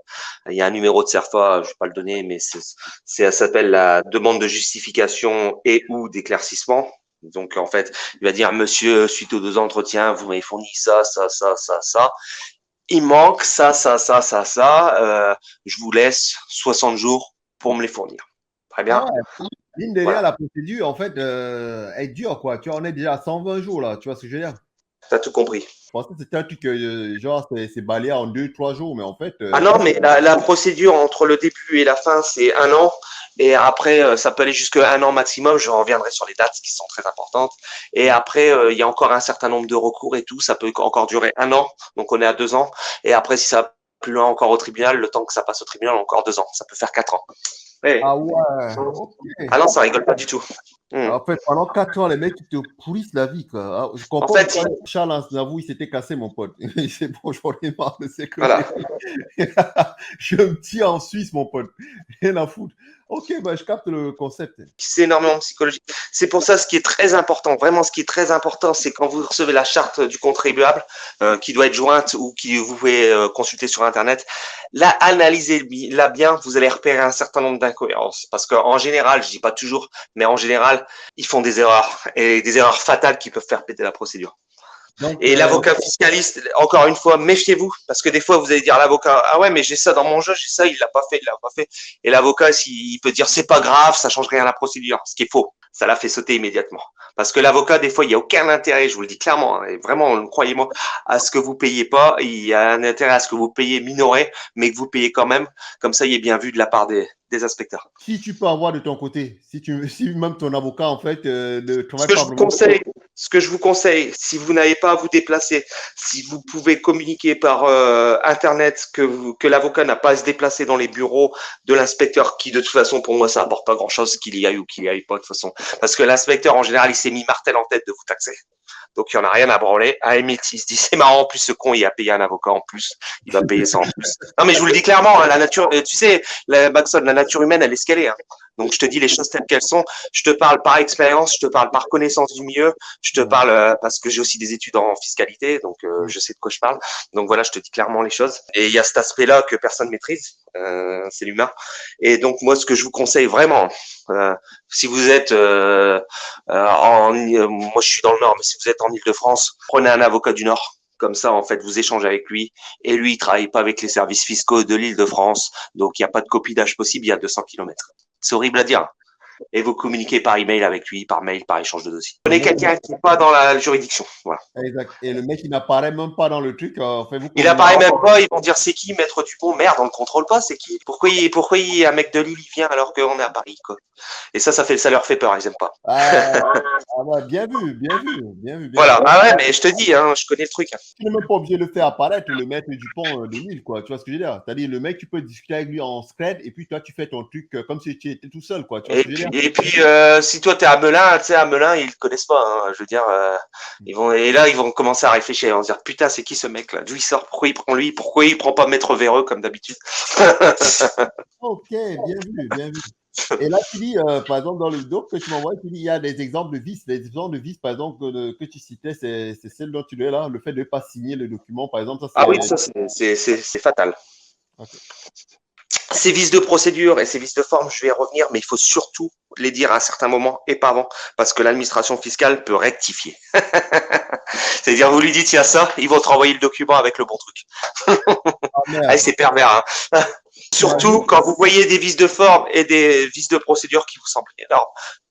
Il y a un numéro de CERFA, je vais pas le donner, mais ça s'appelle la demande de justification et ou d'éclaircissement. Donc, en fait, il va dire, monsieur, suite aux 2 entretiens, vous m'avez fourni ça. Il manque ça. Je vous laisse 60 jours pour me les fournir. Très bien. Ah ouais. Mine de rien, la procédure, en fait, est dure, quoi. Tu vois, on est déjà à 120 jours, là. Tu vois ce que je veux dire? T'as tout compris. Je pensais que c'était un truc, genre, c'est balayé en 2-3 jours, mais en fait… Ah non, mais la procédure entre le début et la fin, c'est 1 an. Et après, ça peut aller jusqu'à 1 an maximum. Je reviendrai sur les dates qui sont très importantes. Et après, il y a encore un certain nombre de recours et tout. Ça peut encore durer 1 an. Donc, on est à 2 ans. Et après, si ça va plus loin encore au tribunal, le temps que ça passe au tribunal, encore 2 ans. Ça peut faire 4 ans. Ouais. Ah ouais, ok. Ah non, ça rigole pas du tout. En fait, pendant 4 ans, les mecs, ils te pourrissent la vie, quoi. Je comprends en fait, Charles Aznavour, il s'était cassé, mon pote. C'est bon, j'en ai marre de ces voilà. Je me tiens en Suisse, mon pote. Rien à foutre. Ok, bah, je capte le concept. C'est énormément psychologique. C'est pour ça, ce qui est très important, vraiment, ce qui est très important, c'est quand vous recevez la charte du contribuable, qui doit être jointe ou qui vous pouvez consulter sur Internet, là, analysez-la bien, vous allez repérer un certain nombre d'incohérences. Parce qu'en général, je dis pas toujours, mais en général, ils font des erreurs, et des erreurs fatales qui peuvent faire péter la procédure. Donc, et l'avocat fiscaliste, encore une fois, méfiez-vous, parce que des fois, vous allez dire à l'avocat, ah ouais, mais j'ai ça dans mon jeu, j'ai ça, il l'a pas fait. Et l'avocat, il peut dire, c'est pas grave, ça change rien à la procédure, ce qui est faux. Ça l'a fait sauter immédiatement. Parce que l'avocat, des fois, il n'y a aucun intérêt, je vous le dis clairement, hein, et vraiment, croyez-moi, à ce que vous payez pas. Il y a un intérêt à ce que vous payez minoré, mais que vous payez quand même. Comme ça, il est bien vu de la part des inspecteurs. Si tu peux avoir de ton côté, si même ton avocat, en fait, ne travaille pas vraiment. Ce que je vous conseille, si vous n'avez pas à vous déplacer, si vous pouvez communiquer par Internet que l'avocat n'a pas à se déplacer dans les bureaux de l'inspecteur, qui de toute façon, pour moi, ça apporte pas grand-chose qu'il y aille ou qu'il y aille pas de toute façon. Parce que l'inspecteur, en général, il s'est mis martel en tête de vous taxer. Donc, il n'y en a rien à branler. À Emmett, il se dit, c'est marrant, en plus, ce con, il a payé un avocat en plus. Il va payer ça en plus. Non, mais je vous le dis clairement, hein, la nature, tu sais, Maxon, la nature humaine, elle est ce qu'elle est. Hein. Donc, je te dis les choses telles qu'elles sont. Je te parle par expérience, je te parle par connaissance du milieu, je te parle parce que j'ai aussi des études en fiscalité, donc je sais de quoi je parle. Donc voilà, je te dis clairement les choses. Et il y a cet aspect-là que personne maîtrise, c'est l'humain. Et donc moi, ce que je vous conseille vraiment, si vous êtes moi je suis dans le Nord, mais si vous êtes en Île-de-France, prenez un avocat du Nord. Comme ça, en fait, vous échangez avec lui. Et lui, il travaille pas avec les services fiscaux de l'Île-de-France. Donc, il n'y a pas de copinage possible, il y a 200 km. C'est horrible à dire. Et vous communiquez par email avec lui, par mail, par échange de dossiers. Prenez quelqu'un qui n'est pas dans la juridiction. Voilà. Exact. Et le mec, il n'apparaît même pas dans le truc. Il apparaît même pas, ils vont dire c'est qui, Maître Dupont. Merde, on ne contrôle pas, c'est qui. Pourquoi un mec de Lille, il vient alors qu'on est à Paris, quoi. Et ça leur fait peur, ils n'aiment pas. Ouais, bien vu. Voilà, ah ouais, mais je te dis, hein, je connais le truc. Tu n'es même pas obligé de le faire apparaître, le Maître Dupont de Lille, quoi. Tu vois ce que je veux dire? C'est-à-dire, le mec, tu peux discuter avec lui en scred, et puis toi, tu fais ton truc comme si tu étais tout seul, quoi. Tu vois ce que je veux dire? Et puis, si toi, tu es à Melun, tu sais, à Melun, ils ne connaissent pas. Hein, je veux dire, ils vont commencer à réfléchir. Ils vont se dire, putain, c'est qui ce mec-là? D'où il sort? Pourquoi il prend lui? Pourquoi il prend pas Maître Véreux comme d'habitude? Ok, bien vu. Et là, tu dis, par exemple, dans le doc que tu m'envoies, tu dis, il y a des exemples de vices. Les exemples de vices, par exemple, que tu citais, c'est celle dont tu es là, le fait de ne pas signer le document, par exemple. Ah oui, ça, c'est fatal. Okay. Ces vices de procédure et ces vices de forme, je vais y revenir, mais il faut surtout les dire à un certain moment et pas avant, parce que l'administration fiscale peut rectifier. C'est-à-dire, vous lui dites, il y a ça, ils vont te renvoyer le document avec le bon truc. Allez, c'est pervers. Hein. Surtout quand vous voyez des vices de forme et des vices de procédure qui vous semblent énormes.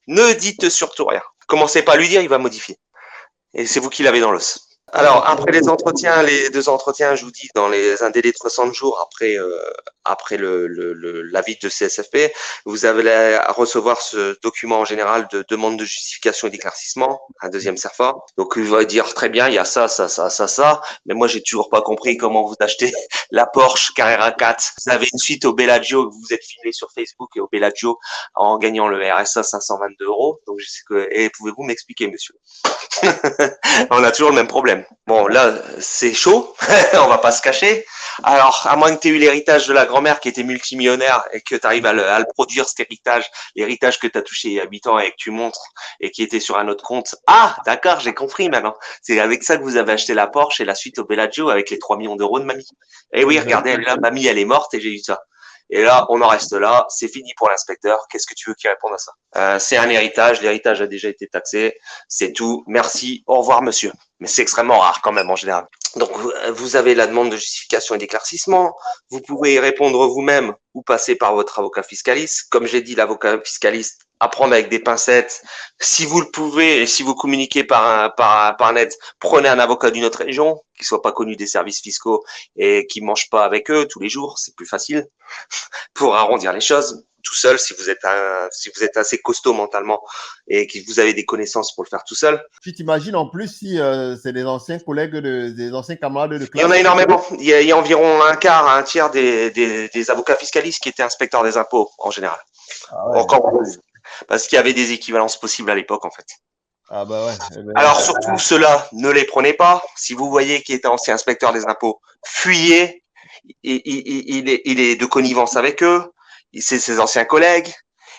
Ne dites surtout rien. Commencez pas à lui dire, il va modifier. Et c'est vous qui l'avez dans l'os. Alors, après les entretiens, les 2 entretiens, je vous dis, dans un délai de 60 jours après l'avis de CSFP, vous allez à recevoir ce document en général de demande de justification et d'éclaircissement, un deuxième CERFA. Donc, il va dire très bien, il y a ça, mais moi, j'ai toujours pas compris comment vous achetez la Porsche Carrera 4. Vous avez une suite au Bellagio que vous êtes filmé sur Facebook et au Bellagio en gagnant le RSA 522 €. Donc, je sais et pouvez-vous m'expliquer, monsieur? On a toujours le même problème. Bon, là, c'est chaud, on va pas se cacher. Alors, à moins que tu aies eu l'héritage de la grand-mère qui était multimillionnaire et que tu arrives à le produire, cet héritage, l'héritage que tu as touché il y a 8 ans et que tu montres et qui était sur un autre compte. Ah, d'accord, j'ai compris maintenant. C'est avec ça que vous avez acheté la Porsche et la suite au Bellagio avec les 3 millions d'euros de mamie. Et oui, regardez, là, mamie, elle est morte et j'ai eu ça. Et là, on en reste là. C'est fini pour l'inspecteur. Qu'est-ce que tu veux qu'il réponde à ça? C'est un héritage. L'héritage a déjà été taxé. C'est tout. Merci. Au revoir, monsieur. Mais c'est extrêmement rare quand même en général. Donc, vous avez la demande de justification et d'éclaircissement. Vous pouvez y répondre vous-même ou passer par votre avocat fiscaliste. Comme j'ai dit, l'avocat fiscaliste, à prendre avec des pincettes. Si vous le pouvez et si vous communiquez par net, prenez un avocat d'une autre région qui soit pas connu des services fiscaux et qui mange pas avec eux tous les jours. C'est plus facile pour arrondir les choses. Tout seul, si vous êtes assez costaud mentalement et que vous avez des connaissances pour le faire tout seul. Tu t'imagines en plus si c'est des anciens collègues, des anciens camarades de classe? Il y en a énormément. Il y a environ un quart à un tiers des avocats fiscalistes qui étaient inspecteurs des impôts en général. Ah ouais. Encore parce qu'il y avait des équivalences possibles à l'époque en fait. Ah bah ouais. Alors surtout ceux-là, ne les prenez pas. Si vous voyez qu'il était ancien inspecteur des impôts, fuyez. Il est de connivence avec eux. C'est ses anciens collègues,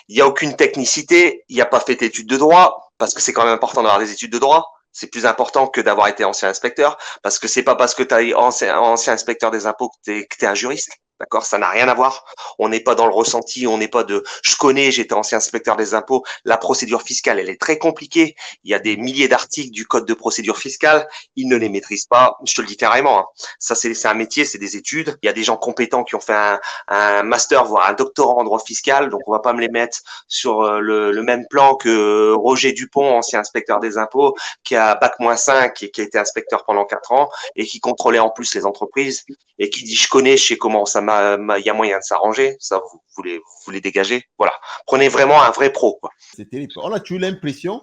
il n'y a aucune technicité, il n'y a pas fait d'études de droit, parce que c'est quand même important d'avoir des études de droit. C'est plus important que d'avoir été ancien inspecteur, parce que c'est pas parce que tu as ancien inspecteur des impôts que tu es un juriste. D'accord, ça n'a rien à voir. On n'est pas dans le ressenti, on n'est pas de je connais, j'étais ancien inspecteur des impôts. La procédure fiscale, elle est très compliquée. Il y a des milliers d'articles du code de procédure fiscale. Ils ne les maîtrisent pas. Je te le dis carrément. Hein. Ça, c'est un métier, c'est des études. Il y a des gens compétents qui ont fait un master, voire un doctorat en droit fiscal. Donc, on va pas me les mettre sur le même plan que Roger Dupont, ancien inspecteur des impôts, qui a bac-5 et qui a été inspecteur pendant 4 ans et qui contrôlait en plus les entreprises et qui dit je connais, je sais comment ça il y a moyen de s'arranger, ça vous les dégagez. Voilà. Prenez vraiment un vrai pro. Quoi. C'est terrible. On a toujours l'impression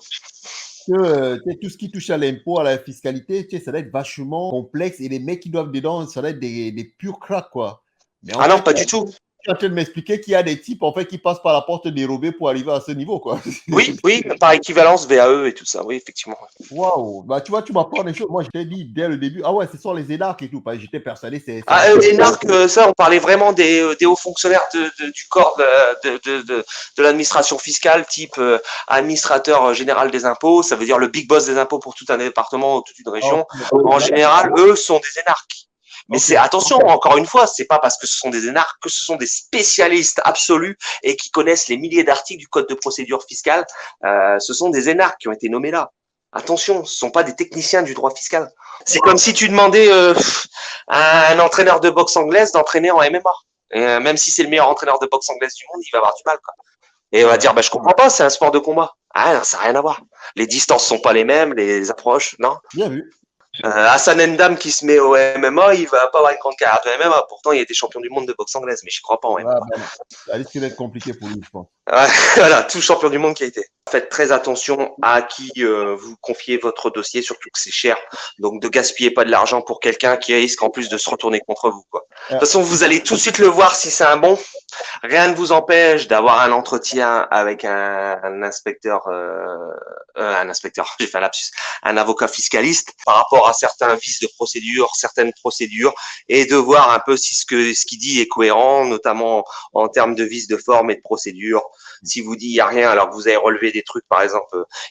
que tout ce qui touche à l'impôt, à la fiscalité, ça doit être vachement complexe et les mecs qui doivent dedans, ça doit être des purs cracks, quoi. Mais non, pas du tout. tu es en train de m'expliquer qu'il y a des types en fait qui passent par la porte dérobée pour arriver à ce niveau, quoi. Oui, par équivalence VAE et tout ça, oui, effectivement. Waouh, bah tu vois, tu m'apprends des choses. Moi, je t'ai dit dès le début, ah ouais, ce sont les énarques et tout. J'étais persuadé, c'est. Énarques, ça, on parlait vraiment des hauts fonctionnaires du corps de l'administration fiscale, type administrateur général des impôts, ça veut dire le big boss des impôts pour tout un département ou toute une région. En général, eux sont des énarques. Mais c'est attention, encore une fois, c'est pas parce que ce sont des énarques que ce sont des spécialistes absolus et qui connaissent les milliers d'articles du code de procédure fiscale. Ce sont des énarques qui ont été nommés là. Attention, ce ne sont pas des techniciens du droit fiscal. C'est comme si tu demandais à un entraîneur de boxe anglaise d'entraîner en MMA. Et, même si c'est le meilleur entraîneur de boxe anglaise du monde, il va avoir du mal, quoi. Et on va dire, je comprends pas, c'est un sport de combat. Ah non, ça n'a rien à voir. Les distances sont pas les mêmes, les approches, non. Bien vu. Hassan Ndam qui se met au MMA, il va pas avoir une grande carrière de MMA. Pourtant, il était champion du monde de boxe anglaise, mais je crois pas en MMA. Ça risque d'être compliqué pour lui, je pense. Voilà, tout champion du monde qui a été. Faites très attention à qui vous confiez votre dossier, surtout que c'est cher. Donc, ne gaspillez pas de l'argent pour quelqu'un qui risque en plus de se retourner contre vous, quoi. De toute façon, vous allez tout de suite le voir si c'est un bon. Rien ne vous empêche d'avoir un entretien avec un inspecteur, j'ai fait un lapsus, un avocat fiscaliste par rapport à certains vices de procédure, certaines procédures, et de voir un peu si ce qu'il dit est cohérent, notamment en termes de vices de forme et de procédure. Si vous dit il n'y a rien alors que vous avez relevé des trucs, par exemple,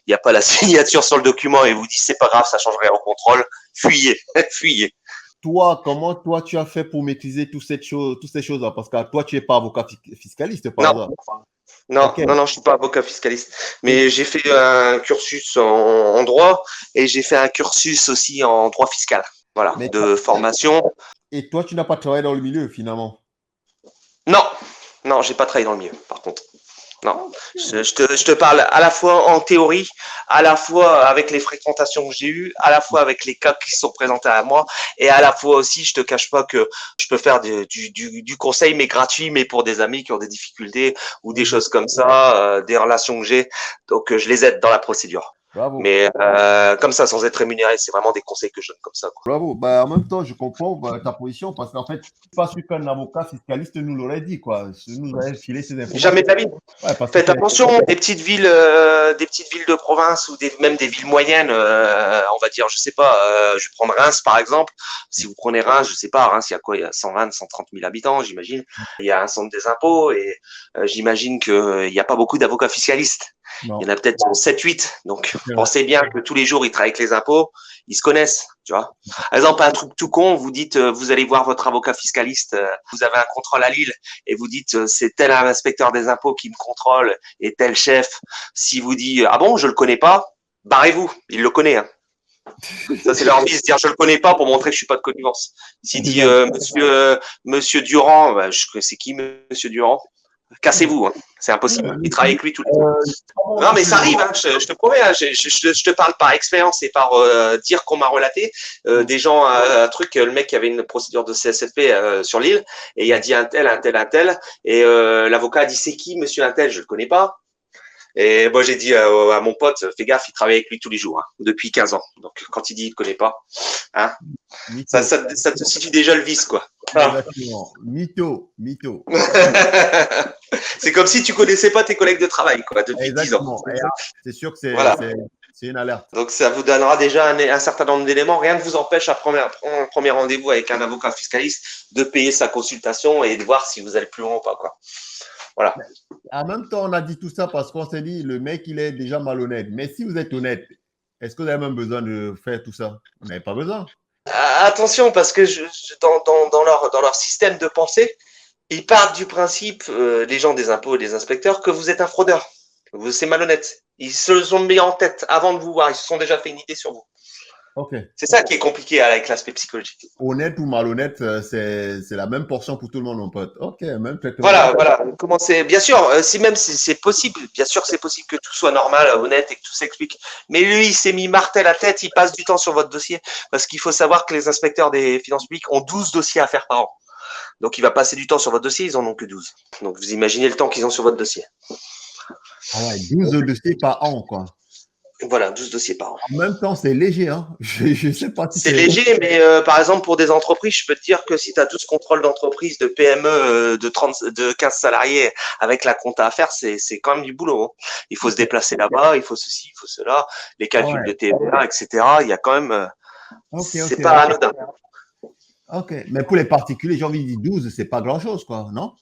il n'y a pas la signature sur le document et vous dit c'est pas grave, ça changerait au contrôle, fuyez, fuyez. Toi, comment tu as fait pour maîtriser toutes ces choses-là? Parce que toi, tu n'es pas avocat fiscaliste, par exemple. Non, je ne suis pas avocat fiscaliste. Mais j'ai fait un cursus en droit et j'ai fait un cursus aussi en droit fiscal. Voilà, de formation. Et toi, tu n'as pas travaillé dans le milieu, finalement? Non, j'ai pas travaillé dans le milieu, par contre. Non, je te parle à la fois en théorie, à la fois avec les fréquentations que j'ai eues, à la fois avec les cas qui sont présentés à moi, et à la fois aussi, je te cache pas que je peux faire du conseil, mais gratuit, mais pour des amis qui ont des difficultés ou des choses comme ça, des relations que j'ai. Donc, je les aide dans la procédure. Bravo. Mais comme ça, sans être rémunéré, c'est vraiment des conseils que je donne comme ça, quoi. Bravo. En même temps, je comprends ta position parce qu'en fait, pas sûr qu'un avocat fiscaliste nous l'aurait dit, quoi. Nous aurait filé ces informations. Jamais de la vie. Faites attention, des petites villes de province ou même des villes moyennes, on va dire, je sais pas, je vais prendre Reims par exemple. Si vous prenez Reims, je sais pas, Reims, il y a quoi? Il y a 120, 130 000 habitants, j'imagine. Il y a un centre des impôts et j'imagine qu'il n'y a pas beaucoup d'avocats fiscalistes. Non. Il y en a peut-être 7-8. Donc, pensez bien que tous les jours, ils travaillent avec les impôts. Ils se connaissent, tu vois. Par exemple, un truc tout con, vous dites, vous allez voir votre avocat fiscaliste, vous avez un contrôle à Lille et vous dites, c'est tel inspecteur des impôts qui me contrôle et tel chef. Si vous dit, ah bon, je le connais pas, barrez-vous. Il le connaît, hein. Ça, c'est leur envie de dire, je le connais pas pour montrer que je suis pas de connivence. S'il dit, monsieur Durand, c'est qui, monsieur Durand? Cassez-vous, hein. C'est impossible. Il travaille avec lui tout le temps. Non, mais ça arrive, hein. Je te promets, hein. Je te parle par expérience et par dire qu'on m'a relaté. Des gens, un truc, le mec avait une procédure de CSFP sur l'île et il a dit un tel. Et l'avocat a dit, c'est qui, monsieur un tel? Je le connais pas. Et moi, j'ai dit à mon pote, fais gaffe, il travaille avec lui tous les jours, hein, depuis 15 ans. Donc, quand il dit il ne connaît pas, hein, ça te situe déjà le vice, quoi. Exactement. Mytho. C'est comme si tu connaissais pas tes collègues de travail, quoi, depuis 10 ans. C'est sûr que c'est une alerte. Donc, ça vous donnera déjà un certain nombre d'éléments. Rien ne vous empêche à prendre un premier rendez-vous avec un avocat fiscaliste de payer sa consultation et de voir si vous allez plus loin ou pas, quoi. Voilà. En même temps, on a dit tout ça parce qu'on s'est dit, le mec, il est déjà malhonnête. Mais si vous êtes honnête, est-ce que vous avez même besoin de faire tout ça? Vous n'avez pas besoin. Attention, parce que dans leur système de pensée, ils partent du principe, les gens des impôts et des inspecteurs, que vous êtes un fraudeur. C'est malhonnête. Ils se le sont mis en tête avant de vous voir. Ils se sont déjà fait une idée sur vous. Okay. C'est ça qui est compliqué avec l'aspect psychologique. Honnête ou malhonnête, c'est la même portion pour tout le monde, mon pote. Ok, même traitement. Voilà. Bien sûr, si même c'est possible, bien sûr c'est possible que tout soit normal, honnête et que tout s'explique. Mais lui, il s'est mis martel à tête, il passe du temps sur votre dossier. Parce qu'il faut savoir que les inspecteurs des finances publiques ont 12 dossiers à faire par an. Donc il va passer du temps sur votre dossier, ils en ont que 12. Donc vous imaginez le temps qu'ils ont sur votre dossier. Ah ouais, 12 dossiers par an, quoi. Voilà, 12 dossiers par an. En même temps, c'est léger. Hein. Je sais pas si C'est léger, mais par exemple, pour des entreprises, je peux te dire que si tu as tout ce contrôle d'entreprise, de PME, de 15 salariés avec la compta à faire, c'est quand même du boulot. Hein. Il faut se déplacer là-bas, il faut ceci, il faut cela, les calculs de TVA, etc. Il y a quand même. C'est pas anodin. Ok, mais pour les particuliers, j'ai envie de dire 12, c'est pas grand-chose, quoi, non?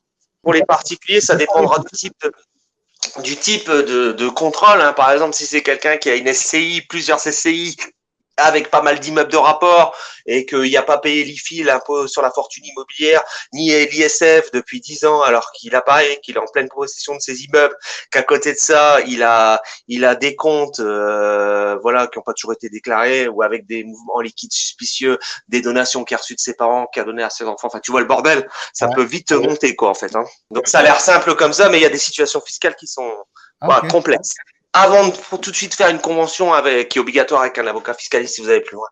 Pour les particuliers, ça dépendra du type de contrôle. Hein. Par exemple, si c'est quelqu'un qui a une SCI, plusieurs SCI, avec pas mal d'immeubles de rapport et qu'il n'y a pas payé l'IFI, l'impôt sur la fortune immobilière, ni l'ISF depuis 10 ans, alors qu'il apparaît qu'il est en pleine possession de ses immeubles, qu'à côté de ça, il a des comptes voilà, qui n'ont pas toujours été déclarés ou avec des mouvements liquides suspicieux, des donations qu'il a reçues de ses parents, qu'il a donné à ses enfants. Enfin, tu vois le bordel, ça peut vite monter, quoi, en fait. Hein. Donc, ça a l'air simple comme ça, mais il y a des situations fiscales qui sont complexes. Avant de tout de suite faire une convention qui est obligatoire avec un avocat fiscaliste si vous allez plus loin.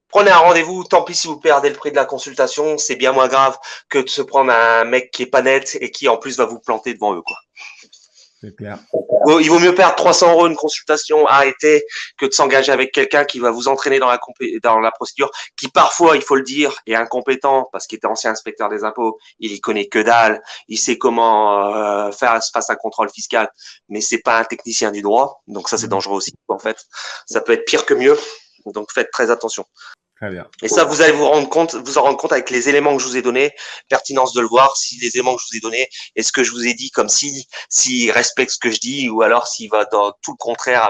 Prenez un rendez-vous, tant pis si vous perdez le prix de la consultation, c'est bien moins grave que de se prendre un mec qui est pas net et qui en plus va vous planter devant eux, quoi. C'est clair. Il vaut mieux perdre 300 € une consultation arrêtée que de s'engager avec quelqu'un qui va vous entraîner dans la procédure, qui parfois, il faut le dire, est incompétent parce qu'il était ancien inspecteur des impôts, il y connaît que dalle, il sait comment faire face à un contrôle fiscal, mais c'est pas un technicien du droit, donc ça c'est dangereux aussi, en fait. Ça peut être pire que mieux, donc faites très attention. Très bien. Et ça, vous allez vous en rendre compte avec les éléments que je vous ai donnés, pertinence de le voir, si les éléments que je vous ai donnés et ce que je vous ai dit comme s'il respecte ce que je dis ou alors s'il va dans tout le contraire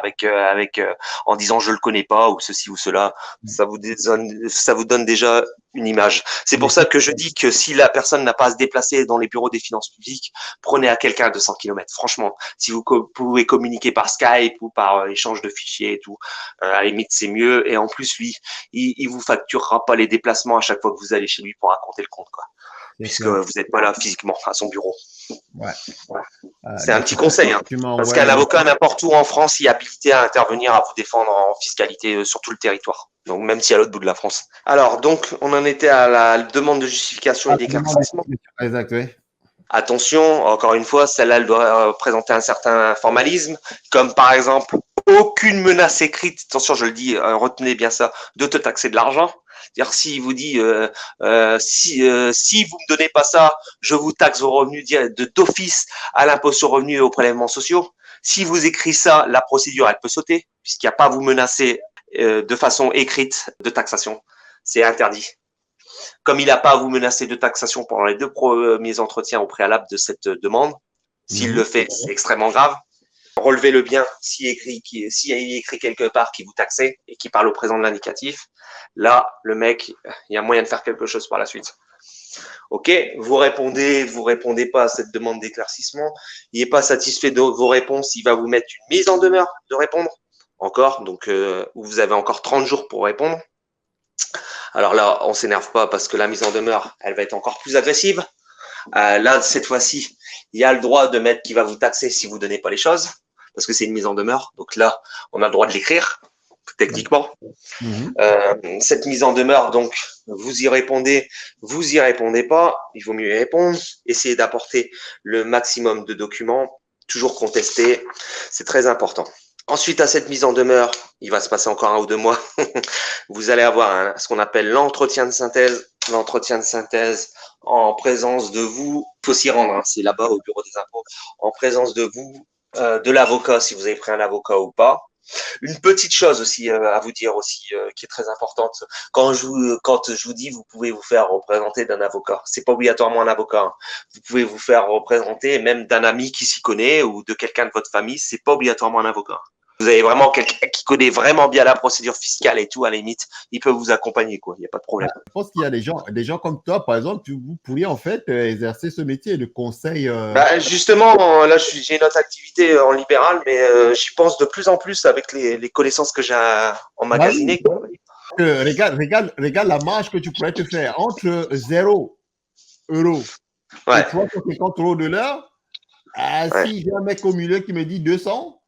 en disant je le connais pas ou ceci ou cela, ça vous donne déjà une image. C'est pour ça que je dis que si la personne n'a pas à se déplacer dans les bureaux des finances publiques, prenez à quelqu'un à 200 km. Franchement, si vous pouvez communiquer par Skype ou par échange de fichiers et tout, à la limite c'est mieux. Et en plus, lui, il vous facturera pas les déplacements à chaque fois que vous allez chez lui pour raconter le compte, quoi. Puisque vous n'êtes pas là physiquement à son bureau. Ouais. C'est un petit conseil, hein, parce qu'un avocat n'importe où en France il est habilité à intervenir, à vous défendre en fiscalité sur tout le territoire. Donc même si à l'autre bout de la France. Alors donc on en était à la demande de justification et d'éclaircissement. Exact, oui. Attention, encore une fois, celle-là elle doit présenter un certain formalisme, comme par exemple aucune menace écrite. Attention, je le dis, retenez bien ça, de te taxer de l'argent. C'est-à-dire s'il vous dit si vous me donnez pas ça, je vous taxe vos revenus d'office à l'impôt sur revenu et aux prélèvements sociaux. Si vous écrit ça, la procédure elle peut sauter puisqu'il n'y a pas à vous menacer de façon écrite de taxation. C'est interdit. Comme il n'a pas à vous menacer de taxation pendant les 2 premiers entretiens au préalable de cette demande, s'il le fait, c'est extrêmement grave. Relevez-le bien s'il y écrit quelque part qui vous taxait et qui parle au présent de l'indicatif. Là, le mec, il y a moyen de faire quelque chose par la suite. Ok, vous répondez pas à cette demande d'éclaircissement. Il n'est pas satisfait de vos réponses, il va vous mettre une mise en demeure de répondre. Encore, donc vous avez encore 30 jours pour répondre. Alors là, on s'énerve pas parce que la mise en demeure, elle va être encore plus agressive. Là, cette fois-ci, il y a le droit de mettre qui va vous taxer si vous donnez pas les choses, parce que c'est une mise en demeure. Donc là, on a le droit de l'écrire, techniquement. Cette mise en demeure, donc, vous y répondez pas, il vaut mieux y répondre. Essayez d'apporter le maximum de documents, toujours contester, c'est très important. Ensuite, à cette mise en demeure, il va se passer encore 1 ou 2 mois. Vous allez avoir ce qu'on appelle l'entretien de synthèse. L'entretien de synthèse en présence de vous, il faut s'y rendre, hein, c'est là-bas au bureau des impôts, en présence de vous, de l'avocat, si vous avez pris un avocat ou pas. Une petite chose aussi à vous dire aussi qui est très importante. Quand je vous dis, vous pouvez vous faire représenter d'un avocat. C'est pas obligatoirement un avocat. Hein. Vous pouvez vous faire représenter même d'un ami qui s'y connaît ou de quelqu'un de votre famille. C'est pas obligatoirement un avocat. Vous avez vraiment quelqu'un qui connaît vraiment bien la procédure fiscale et tout, à la limite, il peut vous accompagner, quoi. Il n'y a pas de problème. Je pense qu'il y a des gens comme toi, par exemple, vous pourriez en fait exercer ce métier de conseil. Justement, là, j'ai une autre activité en libéral, mais j'y pense de plus en plus avec les connaissances que j'ai emmagasinées. Regarde la marge que tu pourrais te faire entre 0 € et 350 € de l'heure. Si j'ai un mec au milieu qui me dit 200,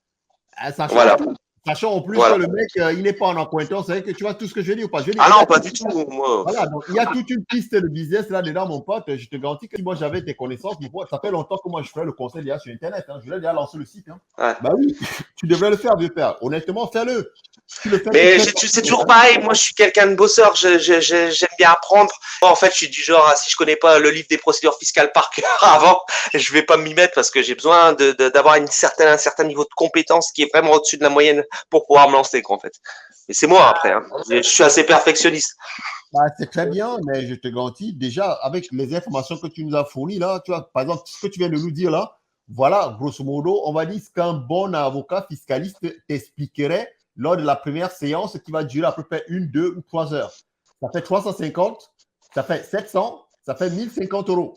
ça change tout. Sachant en plus Voilà. que le mec, il n'est pas en accointance avec, tu vois tout ce que je dis ou pas. Je dis, Ah non, pas du tout. Moi. Voilà, donc il y a toute une piste de business là-dedans, mon pote. Je te garantis que si moi j'avais tes connaissances, mon pote, ça fait longtemps que moi je ferais le conseil déjà sur Internet. Hein. Je l'ai déjà lancé le site. Hein. Ouais. Bah oui, tu devrais le faire, vieux père. Honnêtement, fais-le. Tu le fais, Mais c'est toujours pareil. Moi, je suis quelqu'un de bosseur. J'aime bien apprendre. Moi, en fait, je suis du genre, si je connais pas le livre des procédures fiscales par cœur avant, je vais pas m'y mettre parce que j'ai besoin d'avoir un certain niveau de compétence qui est vraiment au-dessus de la moyenne pour pouvoir me lancer, quoi, en fait. Mais c'est moi après. Hein. Je suis assez perfectionniste. Bah, c'est très bien, mais je te garantis, déjà, avec les informations que tu nous as fournies là, tu vois, par exemple, ce que tu viens de nous dire là, voilà, grosso modo, on va dire ce qu'un bon avocat fiscaliste t'expliquerait lors de la première séance qui va durer à peu près 1, 2 ou 3 heures. Ça fait 350, ça fait 700, ça fait 1050 euros.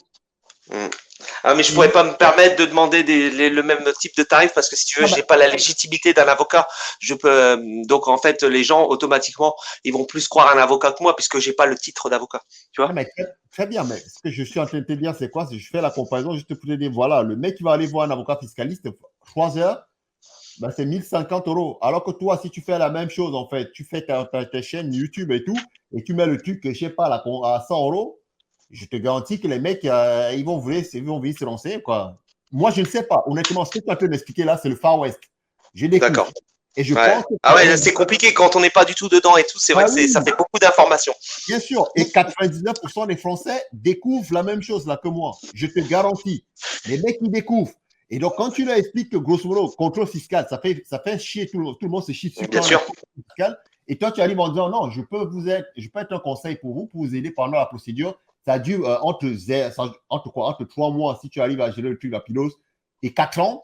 Ah, mais je pourrais pas me permettre de demander le même type de tarif parce que si tu veux, j'ai pas la légitimité d'un avocat. Je peux donc en fait les gens automatiquement ils vont plus croire un avocat que moi puisque j'ai pas le titre d'avocat. Tu vois? Mais très bien, mais ce que je suis en train de te dire, c'est quoi? C'est que je fais la comparaison juste pour te dire, voilà, le mec qui va aller voir un avocat fiscaliste 3 heures, ben c'est 1050 euros. Alors que toi, si tu fais la même chose, en fait, tu fais ta chaîne YouTube et tout, et tu mets le truc, je sais pas, là, à 100 euros, je te garantis que les mecs, ils vont venir se lancer, quoi. Moi, je ne sais pas. Honnêtement, ce que tu es en train d'expliquer là, c'est le Far West. Je découvre. D'accord. Et je Ouais. pense que Ah ouais, c'est compliqué quand on n'est pas du tout dedans et tout. C'est vrai que oui. ça fait beaucoup d'informations. Bien sûr. Et 99% des Français découvrent la même chose là que moi. Je te garantis. Les mecs, ils découvrent. Et donc, quand tu leur expliques que, grosso modo, contrôle fiscal, ça fait chier tout le monde se chie dessus. Bien sûr. Fiscal, et toi, tu arrives en disant non, je peux être un conseil pour vous aider pendant la procédure. Ça dure entre 3 mois si tu arrives à gérer le truc rapidos et 4 ans.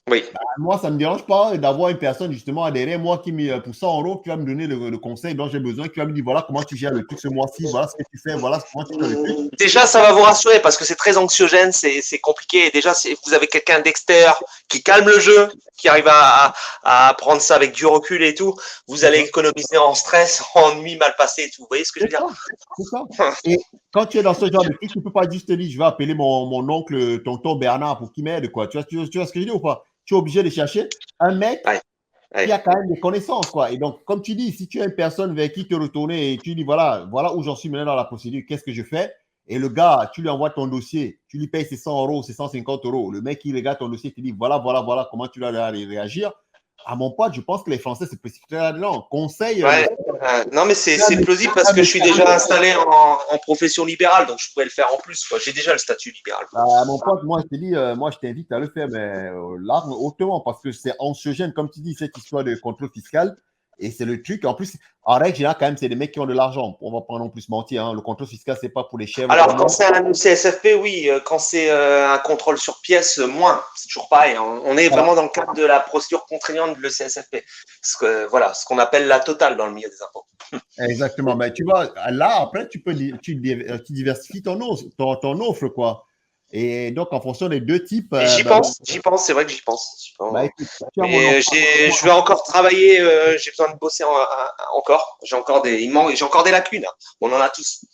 Oui. Bah, moi, ça ne me dérange pas d'avoir une personne justement derrière moi qui pour 100 euros, qui va me donner le conseil dont j'ai besoin, qui va me dire voilà comment tu gères le truc ce mois-ci, voilà ce que tu fais, voilà comment tu fais le truc. Déjà, ça va vous rassurer parce que c'est très anxiogène, c'est compliqué. Et déjà, vous avez quelqu'un d'extérieur qui calme le jeu, qui arrive à prendre ça avec du recul et tout. Vous allez économiser en stress, en nuit mal passée et tout. Vous voyez ce que je veux dire? C'est ça. Et quand tu es dans ce genre de truc, tu ne peux pas juste te dire je vais appeler mon oncle, tonton Bernard pour qu'il m'aide, quoi. Tu vois ce que je dis ou pas? Tu es obligé de chercher un mec qui a quand même des connaissances, quoi. Et donc, comme tu dis, si tu as une personne vers qui te retourner et tu dis voilà où j'en suis maintenant dans la procédure, qu'est-ce que je fais? Et le gars, tu lui envoies ton dossier, tu lui payes ses 100 euros, ses 150 euros. Le mec, il regarde ton dossier, il te dit voilà comment tu vas réagir. À mon pote, je pense que les Français se précipitent là-dedans. Conseil. Non, mais c'est plausible parce que je suis déjà installé en profession libérale, donc je pourrais le faire en plus. J'ai déjà le statut libéral. Mon pote, moi, je te dis, moi, je t'invite à le faire, mais l'arme hautement, parce que c'est anxiogène, comme tu dis, cette histoire de contrôle fiscal. Et c'est le truc. En plus, en règle générale, quand même, c'est des mecs qui ont de l'argent. On va pas non plus mentir. Hein. Le contrôle fiscal, c'est pas pour les chèvres. Alors, quand c'est un CSFP, oui. Quand c'est un contrôle sur pièce, moins. C'est toujours pareil. Hein. On est vraiment dans le cadre de la procédure contraignante de le CSFP. Ce qu'on appelle la totale dans le milieu des impôts. Exactement. Mais tu vois, là, après, tu diversifies ton offre, quoi. Et donc, en fonction des deux types. J'y pense, c'est vrai que j'y pense. Écoute, mais je vais encore travailler, j'ai besoin de bosser encore. J'ai encore des lacunes. Hein. On en a tous.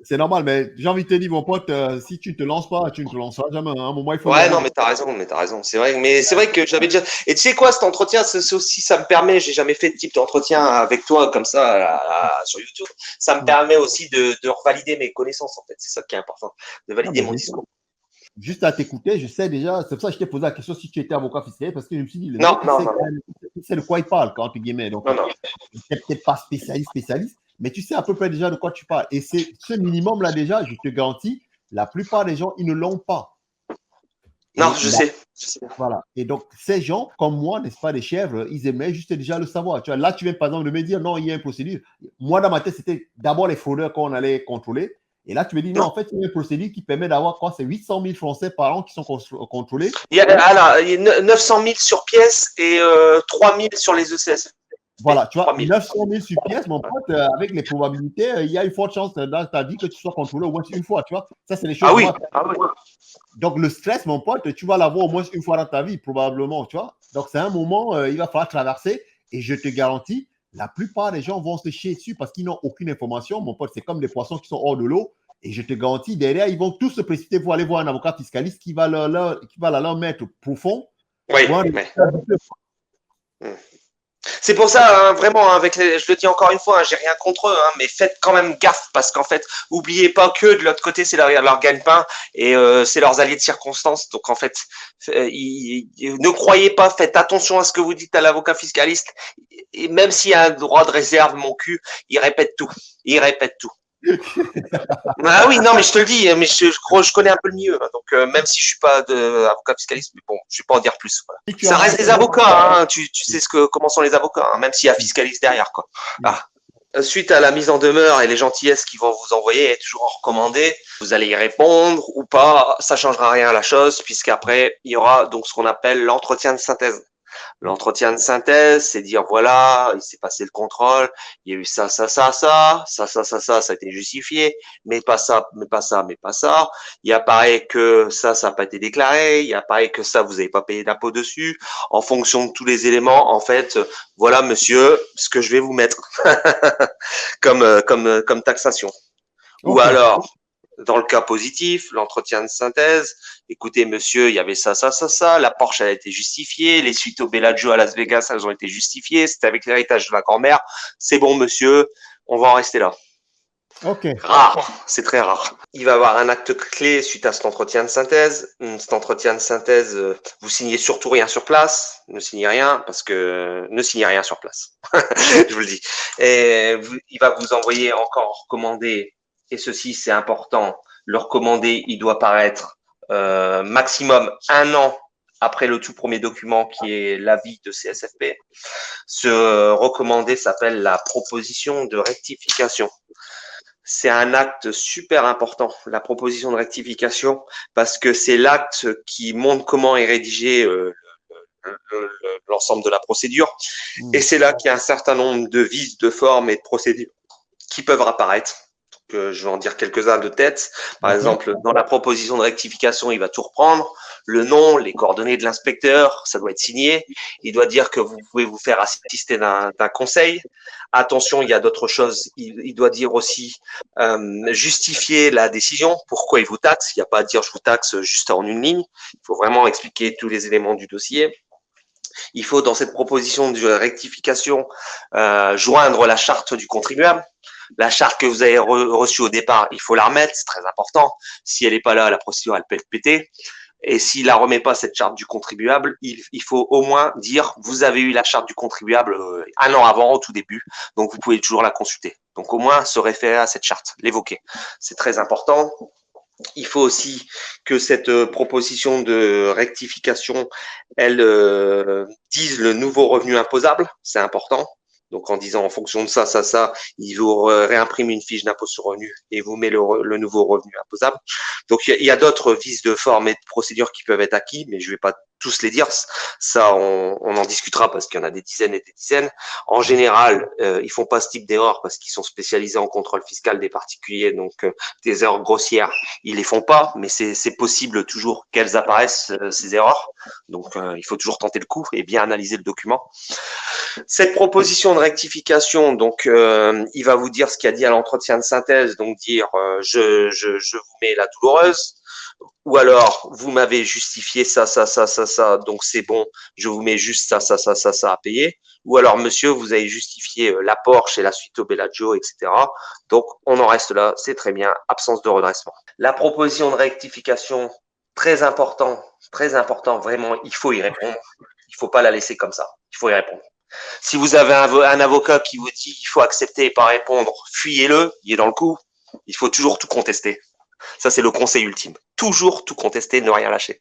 C'est normal, mais j'ai envie de te dire, mon pote, si tu ne te lances pas, tu ne te lanceras jamais. À un moment, il faut. Ouais, non, mais t'as raison. C'est vrai, mais c'est vrai que j'avais déjà. Et tu sais quoi, cet entretien, c'est aussi, ça me permet. J'ai jamais fait de type d'entretien avec toi comme ça sur YouTube. Ça me permet aussi de revalider mes connaissances, en fait. C'est ça qui est important, de valider mon discours. Juste à t'écouter, je sais déjà, c'est pour ça que je t'ai posé la question si tu étais avocat fiscal, parce que je me suis dit, non. Il sait de quoi il parle, quand entre guillemets. Donc, c'est peut-être pas spécialiste, mais tu sais à peu près déjà de quoi tu parles. Et c'est ce minimum-là déjà, je te garantis, la plupart des gens, ils ne l'ont pas. Non, je sais. Voilà. Et donc, ces gens, comme moi, n'est-ce pas, des chèvres, ils aimaient juste déjà le savoir. Tu vois, là, tu viens par exemple de me dire, non, il y a une procédure. Moi, dans ma tête, c'était d'abord les fraudeurs qu'on allait contrôler. Et là, tu me dis, non, en fait, il y a une procédure qui permet d'avoir quoi? C'est 800 000 Français par an qui sont contrôlés. Il y a 900 000 sur pièce et 3 000 sur les ECS. Voilà, tu vois, 900 000 sur pièce, mon pote, avec les probabilités, il y a une forte chance dans ta vie que tu sois contrôlé au moins une fois, tu vois. Ça, c'est les choses. Ah oui. Donc, le stress, mon pote, tu vas l'avoir au moins une fois dans ta vie, probablement, tu vois. Donc, c'est un moment, il va falloir traverser. Et je te garantis, la plupart des gens vont se chier dessus parce qu'ils n'ont aucune information. Mon pote, c'est comme des poissons qui sont hors de l'eau. Et je te garantis, derrière, ils vont tous se précipiter pour aller voir un avocat fiscaliste qui va leur mettre profond. Oui. C'est pour ça, hein, vraiment, hein, je le dis encore une fois, hein, j'ai rien contre eux, hein, mais faites quand même gaffe parce qu'en fait, oubliez pas que de l'autre côté, c'est leur gagne-pain et c'est leurs alliés de circonstance. Donc en fait, ne croyez pas, faites attention à ce que vous dites à l'avocat fiscaliste. Et même s'il y a un droit de réserve, mon cul, il répète tout. Il répète tout. Ah oui, non, mais je te le dis, mais je connais un peu le milieu, hein, donc même si je suis pas avocat fiscaliste, mais bon, je vais pas en dire plus. Voilà. Ça reste des avocats, hein, tu sais comment sont les avocats, hein, même s'il y a fiscaliste derrière, quoi. Ah. Suite à la mise en demeure et les gentillesses qu'ils vont vous envoyer, toujours en recommandé, vous allez y répondre ou pas, ça changera rien à la chose, puisqu'après il y aura donc ce qu'on appelle l'entretien de synthèse. L'entretien de synthèse, c'est dire voilà, il s'est passé le contrôle, il y a eu ça a été justifié, mais pas ça, mais pas ça, mais pas ça. Il apparaît que ça n'a pas été déclaré, il apparaît que ça, vous n'avez pas payé d'impôt dessus. En fonction de tous les éléments, en fait, voilà, monsieur, ce que je vais vous mettre comme taxation. Okay. Ou alors, dans le cas positif, l'entretien de synthèse, écoutez, monsieur, il y avait ça, la Porsche a été justifiée, les suites au Bellagio à Las Vegas, elles ont été justifiées, c'était avec l'héritage de la grand-mère, c'est bon, monsieur, on va en rester là. Ok. Rare, c'est très rare. Il va y avoir un acte clé suite à cet entretien de synthèse. Cet entretien de synthèse, vous signez surtout rien sur place. Ne signez rien sur place. Je vous le dis. Et il va vous envoyer encore recommandé. Et ceci, c'est important. Le recommandé, il doit paraître maximum 1 an après le tout premier document qui est l'avis de CSFP. Ce recommandé s'appelle la proposition de rectification. C'est un acte super important, la proposition de rectification, parce que c'est l'acte qui montre comment est rédigé l'ensemble de la procédure. Et c'est là qu'il y a un certain nombre de vices de forme et de procédures qui peuvent apparaître. Donc, je vais en dire quelques-uns de tête. Par exemple, dans la proposition de rectification, il va tout reprendre. Le nom, les coordonnées de l'inspecteur, ça doit être signé. Il doit dire que vous pouvez vous faire assister d'un conseil. Attention, il y a d'autres choses. Il doit dire aussi justifier la décision, pourquoi il vous taxe. Il n'y a pas à dire je vous taxe juste en une ligne. Il faut vraiment expliquer tous les éléments du dossier. Il faut, dans cette proposition de rectification, joindre la charte du contribuable. La charte que vous avez reçue au départ, il faut la remettre, c'est très important. Si elle n'est pas là, la procédure, elle peut être pétée. Et s'il la remet pas, cette charte du contribuable, il faut au moins dire, vous avez eu la charte du contribuable 1 an avant, au tout début, donc vous pouvez toujours la consulter. Donc au moins se référer à cette charte, l'évoquer. C'est très important. Il faut aussi que cette proposition de rectification, elle dise le nouveau revenu imposable, c'est important. Donc en disant en fonction de ça, il vous réimprime une fiche d'impôt sur revenu et vous met le nouveau revenu imposable. Donc il y a d'autres vices de forme et de procédures qui peuvent être acquis, mais je vais pas tous les dire. Ça, on en discutera parce qu'il y en a des dizaines et des dizaines. En général, ils font pas ce type d'erreurs parce qu'ils sont spécialisés en contrôle fiscal des particuliers, donc des erreurs grossières, ils les font pas, mais c'est possible toujours qu'elles apparaissent, ces erreurs. Donc il faut toujours tenter le coup et bien analyser le document. Cette proposition de rectification, donc il va vous dire ce qu'il a dit à l'entretien de synthèse, donc dire je vous mets la douloureuse, ou alors vous m'avez justifié ça, donc c'est bon, je vous mets juste ça à payer, ou alors monsieur, vous avez justifié la Porsche et la suite au Bellagio, etc. Donc on en reste là, c'est très bien, absence de redressement. La proposition de rectification, très important, vraiment, il faut y répondre, il faut pas la laisser comme ça, il faut y répondre. Si vous avez un avocat qui vous dit il faut accepter et pas répondre, fuyez-le, il est dans le coup. Il faut toujours tout contester. Ça, c'est le conseil ultime. Toujours tout contester, ne rien lâcher.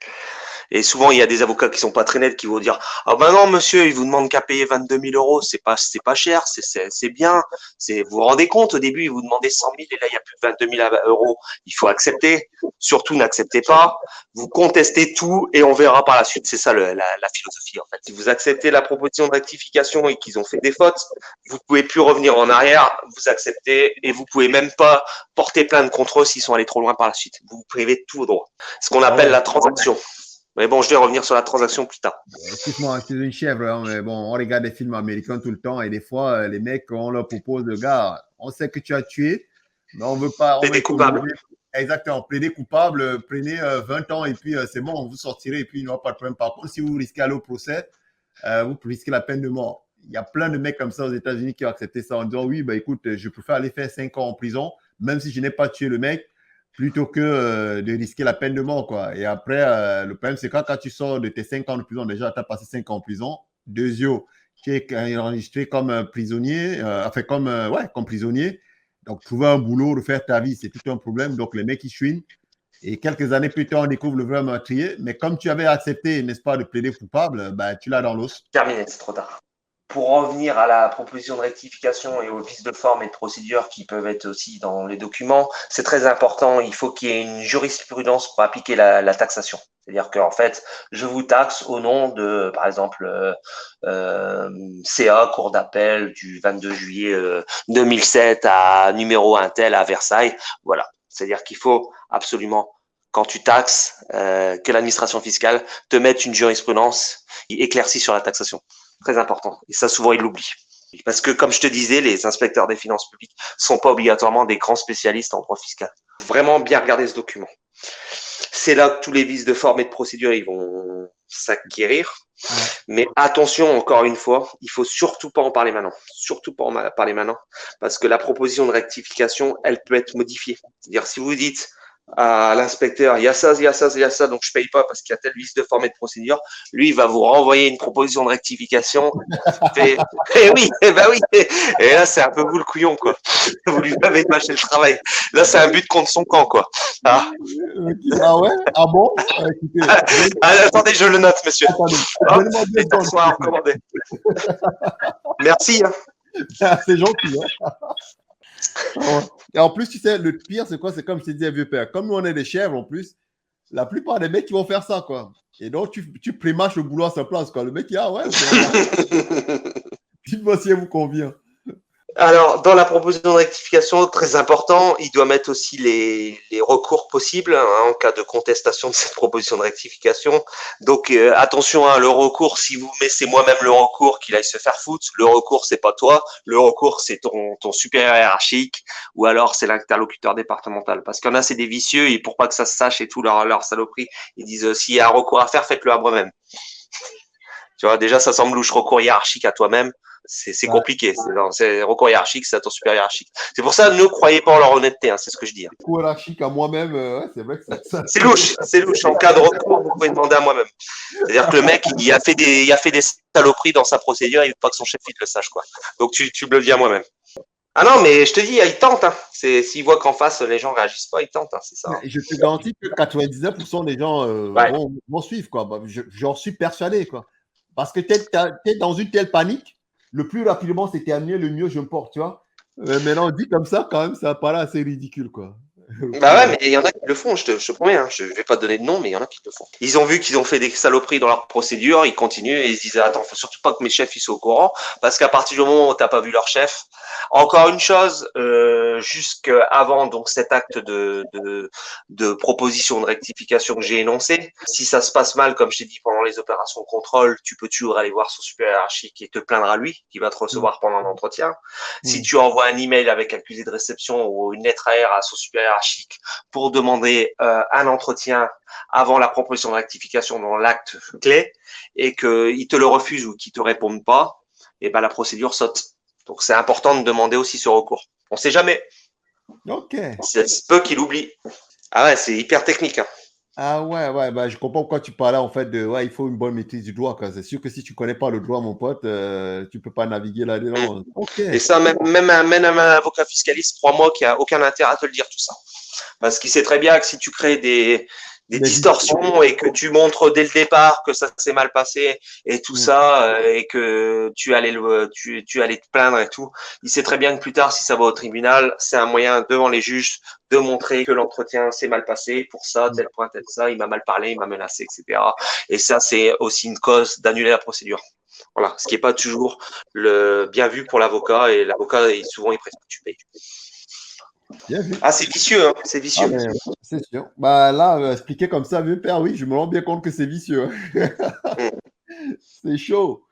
Et souvent, il y a des avocats qui sont pas très nets qui vont dire ah ben non monsieur, il vous demande qu'à payer 22 000 euros, c'est pas cher, c'est bien. Vous vous rendez compte, au début, il vous demandait 100 000 et là il y a plus de 22 000 euros. Il faut accepter. Surtout n'acceptez pas. Vous contestez tout et on verra par la suite. C'est ça la philosophie en fait. Si vous acceptez la proposition de rectification et qu'ils ont fait des fautes, vous pouvez plus revenir en arrière. Vous acceptez et vous pouvez même pas porter plainte contre eux s'ils sont allés trop loin par la suite. Vous vous privez de tous vos droits. Ce qu'on appelle la transaction. Mais bon, je vais revenir sur la transaction plus tard. Excuse-moi, je suis une chèvre, hein, mais bon, on regarde des films américains tout le temps et des fois, les mecs, on leur propose, gars, on sait que tu as tué, mais on veut pas. Plaider coupable. Exactement, plaider coupable, prenez 20 ans et puis c'est bon, vous sortirez et puis il n'y aura pas de problème. Par contre, si vous risquez aller au procès, vous risquez la peine de mort. il y a plein de mecs comme ça aux États-Unis qui ont accepté ça en disant oui, bah écoute, je préfère aller faire 5 ans en prison, même si je n'ai pas tué le mec, plutôt que de risquer la peine de mort, quoi. Et après, le problème, c'est quand tu sors de tes 5 ans de prison, déjà, tu as passé 5 ans en prison. Deuxièmement, tu es enregistré comme prisonnier, comme prisonnier. Donc, trouver un boulot, refaire ta vie, c'est tout un problème. Donc, les mecs, ils chouinent. Et quelques années plus tard, on découvre le vrai meurtrier. Mais comme tu avais accepté, n'est-ce pas, de plaider coupable, bah, tu l'as dans l'os. Terminé, c'est trop tard. Pour en venir à la proposition de rectification et aux vices de forme et de procédure qui peuvent être aussi dans les documents, c'est très important. Il faut qu'il y ait une jurisprudence pour appliquer la taxation. C'est-à-dire qu'en fait, je vous taxe au nom de, par exemple, CA, Cour d'appel du 22 juillet 2007 à numéro un tel à Versailles. Voilà. C'est-à-dire qu'il faut absolument, quand tu taxes, que l'administration fiscale te mette une jurisprudence éclaircie sur la taxation. Très important. Et ça, souvent, ils l'oublient. Parce que, comme je te disais, les inspecteurs des finances publiques sont pas obligatoirement des grands spécialistes en droit fiscal. Vraiment bien regarder ce document. C'est là que tous les vices de forme et de procédure, ils vont s'acquérir. Ouais. Mais attention, encore une fois, il faut surtout pas en parler maintenant. Surtout pas en parler maintenant. Parce que la proposition de rectification, elle peut être modifiée. C'est-à-dire, si vous dites à l'inspecteur, il y a ça, donc je paye pas parce qu'il y a tel vice de forme et de procédure. Lui, il va vous renvoyer une proposition de rectification. Et oui. Et là, c'est un peu vous le couillon, quoi. Vous lui avez mâché le travail. Là, c'est un but contre son camp, quoi. Ah ouais? Ah bon? Attendez, je le note, monsieur. Les taxons à recommander. Merci. C'est gentil, hein? Et en plus, tu sais, le pire, c'est quoi? C'est comme je t'ai dit à vieux père. Comme nous, on est des chèvres, en plus, la plupart des mecs qui vont faire ça, quoi. Et donc, tu prémâches le boulot à sa place, quoi. Le mec, il dit, ah ouais, dites-moi si elle vous convient. Alors, dans la proposition de rectification, très important, il doit mettre aussi les recours possibles en cas de contestation de cette proposition de rectification. Donc, attention, le recours, si vous mettez, c'est moi-même le recours, qu'il aille se faire foutre. Le recours, c'est pas toi. Le recours, c'est ton supérieur hiérarchique ou alors c'est l'interlocuteur départemental. Parce qu'il y en a, c'est des vicieux et pour pas que ça se sache et tout leur saloperie, ils disent s'il y a un recours à faire, faites-le à moi-même. Tu vois, déjà, ça semble louche, recours hiérarchique à toi-même. C'est compliqué. C'est recours hiérarchique, c'est à ton supérieur hiérarchique. C'est pour ça, ne croyez pas en leur honnêteté, c'est ce que je dis. Recours hiérarchique à moi-même, c'est vrai que ça. C'est louche. En cas de recours, vous pouvez demander à moi-même. C'est-à-dire que le mec, il a fait des saloperies dans sa procédure, il veut pas que son chef le sache, quoi. Donc tu me le dis à moi-même. Ah non, mais je te dis, il tente. S'il voit qu'en face, les gens réagissent pas, il tente, c'est ça. Je te garantis que 99% des gens vont suivre, quoi. J'en suis persuadé, quoi. Parce que tu es dans une telle panique, le plus rapidement c'est terminé, le mieux je me porte, tu vois. Maintenant, dit comme ça, quand même, ça paraît assez ridicule, quoi. Bah ouais, mais il y en a qui le font, je te promets, je vais pas te donner de nom, mais il y en a qui le font. Ils ont vu qu'ils ont fait des saloperies dans leur procédure, ils continuent et ils se disent attends, faut surtout pas que mes chefs ils soient au courant, parce qu'à partir du moment où t'as pas vu leur chef, encore une chose, jusqu'avant donc cet acte de proposition de rectification que j'ai énoncé, si ça se passe mal, comme je t'ai dit pendant les opérations de contrôle, tu peux toujours aller voir son supérieur hiérarchique et te plaindre à lui, qui va te recevoir pendant l'entretien. Si tu envoies un email avec accusé de réception ou une lettre AR à son supérieur hiérarchique pour demander un entretien avant la proposition de rectification dans l'acte clé et qu'il te le refuse ou qu'il te réponde pas, et ben la procédure saute. Donc c'est important de demander aussi ce recours. On sait jamais. Ok. C'est peu qu'il oublie. Ah ouais, c'est hyper technique. Ah ouais, bah, je comprends pourquoi tu parlais en fait de il faut une bonne maîtrise du droit. C'est sûr que si tu connais pas le droit, mon pote, tu peux pas naviguer là-dedans. Okay. Et ça, même un avocat fiscaliste, crois-moi qu'il n'y a aucun intérêt à te le dire tout ça. Parce qu'il sait très bien que si tu crées des distorsions et que tu montres dès le départ que ça s'est mal passé et tout ça et que tu allais te plaindre et tout, il sait très bien que plus tard, si ça va au tribunal, c'est un moyen devant les juges de montrer que l'entretien s'est mal passé pour ça, tel point, tel ça, il m'a mal parlé, il m'a menacé, etc. Et ça, c'est aussi une cause d'annuler la procédure. Voilà, ce qui n'est pas toujours le bien vu pour l'avocat et l'avocat, souvent, il préfère que tu payes. Ah, c'est vicieux, c'est vicieux. Ah, c'est sûr. Bah là, expliquer comme ça, vieux père, oui, je me rends bien compte que c'est vicieux. C'est chaud.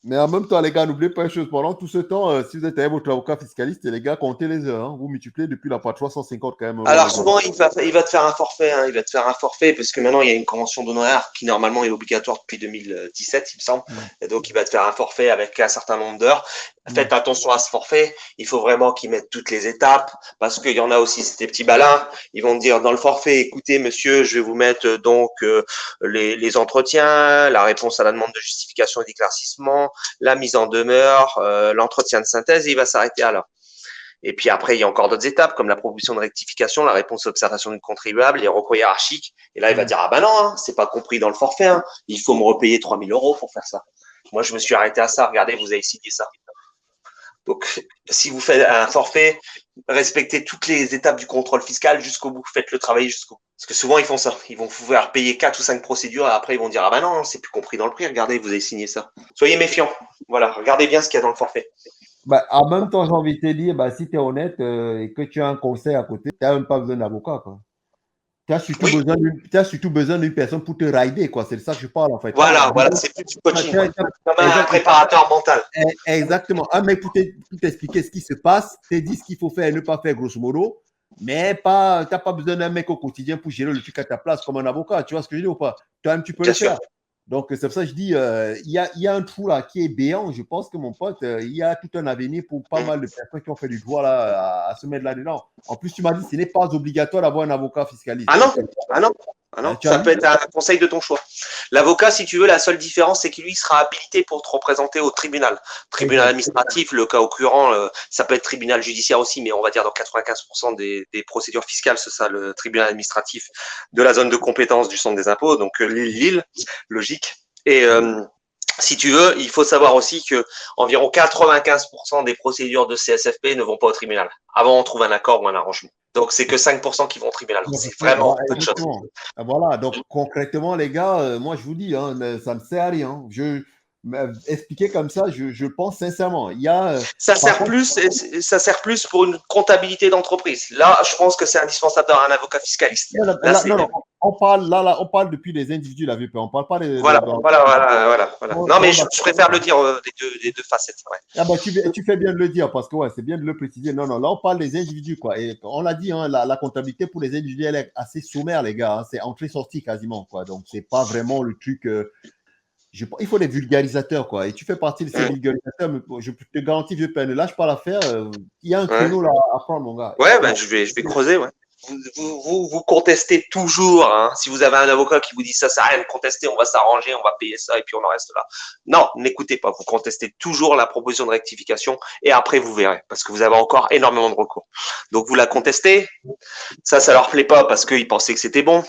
Mais en même temps, les gars, n'oubliez pas une chose. Pendant tout ce temps, si vous êtes avec votre avocat fiscaliste, les gars, comptez les heures. Hein. Vous multipliez depuis la part 350 quand même. Alors souvent, il va te faire un forfait, hein. Il va te faire un forfait parce que maintenant, il y a une convention d'honoraires qui normalement est obligatoire depuis 2017, il me semble. Et donc, il va te faire un forfait avec un certain nombre d'heures. Faites attention à ce forfait. Il faut vraiment qu'ils mettent toutes les étapes parce qu'il y en a aussi, c'est des petits balins. Ils vont te dire dans le forfait, écoutez, monsieur, je vais vous mettre donc les entretiens, la réponse à la demande de justification et d'éclaircissement, la mise en demeure, l'entretien de synthèse et il va s'arrêter à là. Et puis après, il y a encore d'autres étapes, comme la proposition de rectification, la réponse à l'observation du contribuable, les recours hiérarchiques. Et là, il va dire, ah ben non, hein, c'est pas compris dans le forfait. Hein. Il faut me repayer 3 000 € pour faire ça. Moi, je me suis arrêté à ça. Regardez, vous avez signé ça. Donc, si vous faites un forfait, respectez toutes les étapes du contrôle fiscal jusqu'au bout. Faites le travail jusqu'au bout. Parce que souvent, ils font ça. Ils vont pouvoir payer 4 ou 5 procédures et après, ils vont dire, ah ben non, c'est plus compris dans le prix. Regardez, vous avez signé ça. Soyez méfiants. Voilà, regardez bien ce qu'il y a dans le forfait. Bah, en même temps, j'ai envie de te dire, bah, si tu es honnête et que tu as un conseil à côté, tu n'as même pas besoin d'avocat. Tu as surtout besoin d'une personne pour te rider. C'est ça que je parle en fait. Voilà, c'est plus du coaching. Comme un préparateur mental. Exactement. Un mec pour t'expliquer ce qui se passe, te dit ce qu'il faut faire et ne pas faire grosso modo, mais tu n'as pas besoin d'un mec au quotidien pour gérer le truc à ta place comme un avocat. Tu vois ce que je dis ou pas? Toi-même, tu peux le faire. Donc, c'est pour ça que je dis, il y a un trou là qui est béant. Je pense que mon pote, il y a tout un avenir pour pas mal de personnes qui ont fait du droit là, à se mettre là-dedans. En plus, tu m'as dit, ce n'est pas obligatoire d'avoir un avocat fiscaliste. Ah non. Ça peut être un conseil de ton choix. L'avocat, si tu veux, la seule différence, c'est qu'il lui sera habilité pour te représenter au tribunal. Tribunal administratif, le cas occurrent, ça peut être tribunal judiciaire aussi, mais on va dire dans 95% des procédures fiscales, c'est ça, le tribunal administratif de la zone de compétence du centre des impôts, donc Lille, logique. Et si tu veux, il faut savoir aussi que environ 95% des procédures de CSFP ne vont pas au tribunal. Avant, on trouve un accord ou un arrangement. Donc, c'est que 5% qui vont au tribunal. C'est vraiment peu de choses. Voilà, donc concrètement, les gars, moi, je vous dis, hein, ça ne sert à rien. Expliquer comme ça, je pense sincèrement. Ça sert plus pour une comptabilité d'entreprise. Là, je pense que c'est indispensable d'avoir un avocat fiscaliste. Non, on parle depuis les individus, la VP. On parle pas des. Voilà. Non, mais je préfère le dire des deux facettes. Ouais. Ah bah, tu fais bien de le dire parce que c'est bien de le préciser. Non, là, on parle des individus, quoi. Et on l'a dit, hein, la comptabilité pour les individus, elle est assez sommaire, les gars. Hein. C'est entrée-sortie quasiment, quoi. Donc, c'est pas vraiment le truc. Il faut des vulgarisateurs, quoi. Et tu fais partie de ces vulgarisateurs. Mais je te garantis, VP, ne lâche pas l'affaire. Il y a un créneau là à prendre, mon gars. Ouais, je vais creuser, ouais. Vous contestez toujours, hein. Si vous avez un avocat qui vous dit ça sert à rien de contester, on va s'arranger, on va payer ça et puis on en reste là. Non, n'écoutez pas, vous contestez toujours la proposition de rectification et après vous verrez parce que vous avez encore énormément de recours. Donc vous la contestez, ça leur plaît pas parce qu'ils pensaient que c'était bon.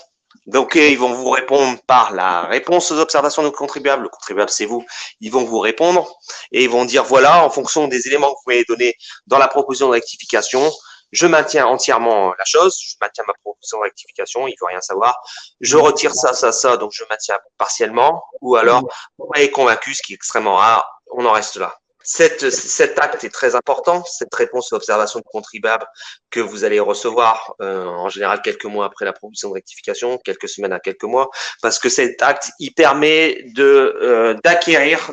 Donc ils vont vous répondre par la réponse aux observations du contribuable. Le contribuable, c'est vous. Ils vont vous répondre et ils vont dire voilà, en fonction des éléments que vous m'avez donnés dans la proposition de rectification, je maintiens entièrement la chose, je maintiens ma proposition de rectification, il ne veut rien savoir. Je retire ça, donc je maintiens partiellement. Ou alors, vous m'avez convaincu, ce qui est extrêmement rare, on en reste là. Cet acte est très important, cette réponse à l'observation du contribuable que vous allez recevoir en général quelques mois après la proposition de rectification, quelques semaines à quelques mois, parce que cet acte, il permet d'acquérir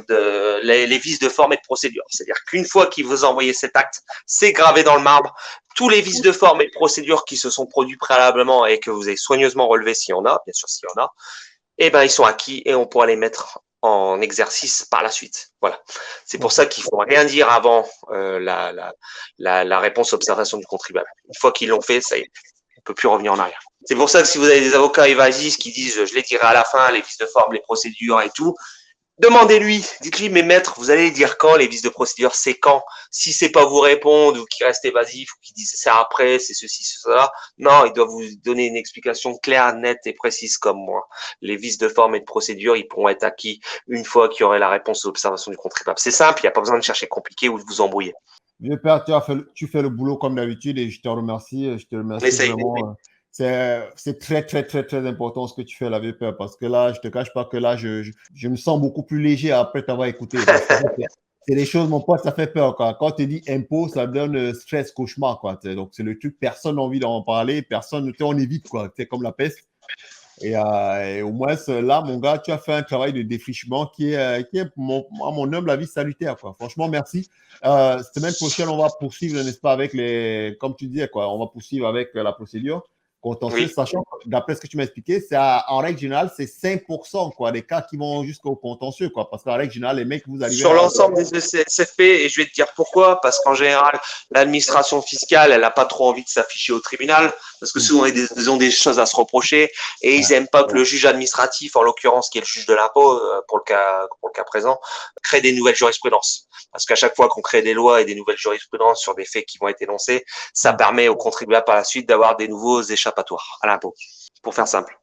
les vices de forme et de procédure. C'est-à-dire qu'une fois qu'il vous a envoyé cet acte, c'est gravé dans le marbre. Tous les vices de forme et de procédure qui se sont produits préalablement et que vous avez soigneusement relevés s'il y en a, bien sûr s'il y en a, ils sont acquis et on pourra les mettre en exercice par la suite. Voilà. C'est pour ça qu'il ne faut rien dire avant la réponse à l'observation du contribuable. Une fois qu'ils l'ont fait, ça y est, on ne peut plus revenir en arrière. C'est pour ça que si vous avez des avocats évasifs qui disent je les dirai à la fin, les vices de forme, les procédures et tout, demandez-lui, dites-lui, mais maître, vous allez dire quand les vices de procédure, c'est quand? Si c'est pas vous répondre ou qu'il reste évasif ou qu'il dit c'est après, c'est ceci, c'est cela. Non, il doit vous donner une explication claire, nette et précise comme moi. Les vices de forme et de procédure, ils pourront être acquis une fois qu'il y aurait la réponse aux observations du contribuable. C'est simple, il n'y a pas besoin de chercher compliqué ou de vous embrouiller. Vieux père, tu fais le boulot comme d'habitude et je te remercie. Je te remercie vraiment. C'est très, très, très, très important ce que tu fais là, VP, parce que là, je ne te cache pas que là, je me sens beaucoup plus léger après t'avoir écouté. C'est des choses, mon pote, ça fait peur. Quand tu dis impôt, ça donne stress, cauchemar. Donc, c'est le truc, personne n'a envie d'en parler, personne, on évite, quoi. C'est comme la peste. Et au moins, là, mon gars, tu as fait un travail de défrichement qui est à mon humble avis, salutaire, quoi. Franchement, merci. Semaine prochaine, on va poursuivre, n'est-ce pas, avec comme tu disais, quoi, on va poursuivre avec la procédure contentieuse, Oui. sachant, d'après ce que tu m'as expliqué, en règle générale, c'est 5%, quoi, des cas qui vont jusqu'au contentieux, quoi. Parce qu'en règle générale, les mecs, vous arrivez Sur l'ensemble des ECSFP, et je vais te dire pourquoi, parce qu'en général, l'administration fiscale, elle n'a pas trop envie de s'afficher au tribunal, parce que souvent, ils ont des choses à se reprocher, et ils n'aiment pas que le juge administratif, en l'occurrence, qui est le juge de l'impôt, pour le cas présent, crée des nouvelles jurisprudences. Parce qu'à chaque fois qu'on crée des lois et des nouvelles jurisprudences sur des faits qui vont être énoncés, ça permet aux contribuables par la suite d'avoir des nouveaux échappatoires à l'impôt, pour faire simple.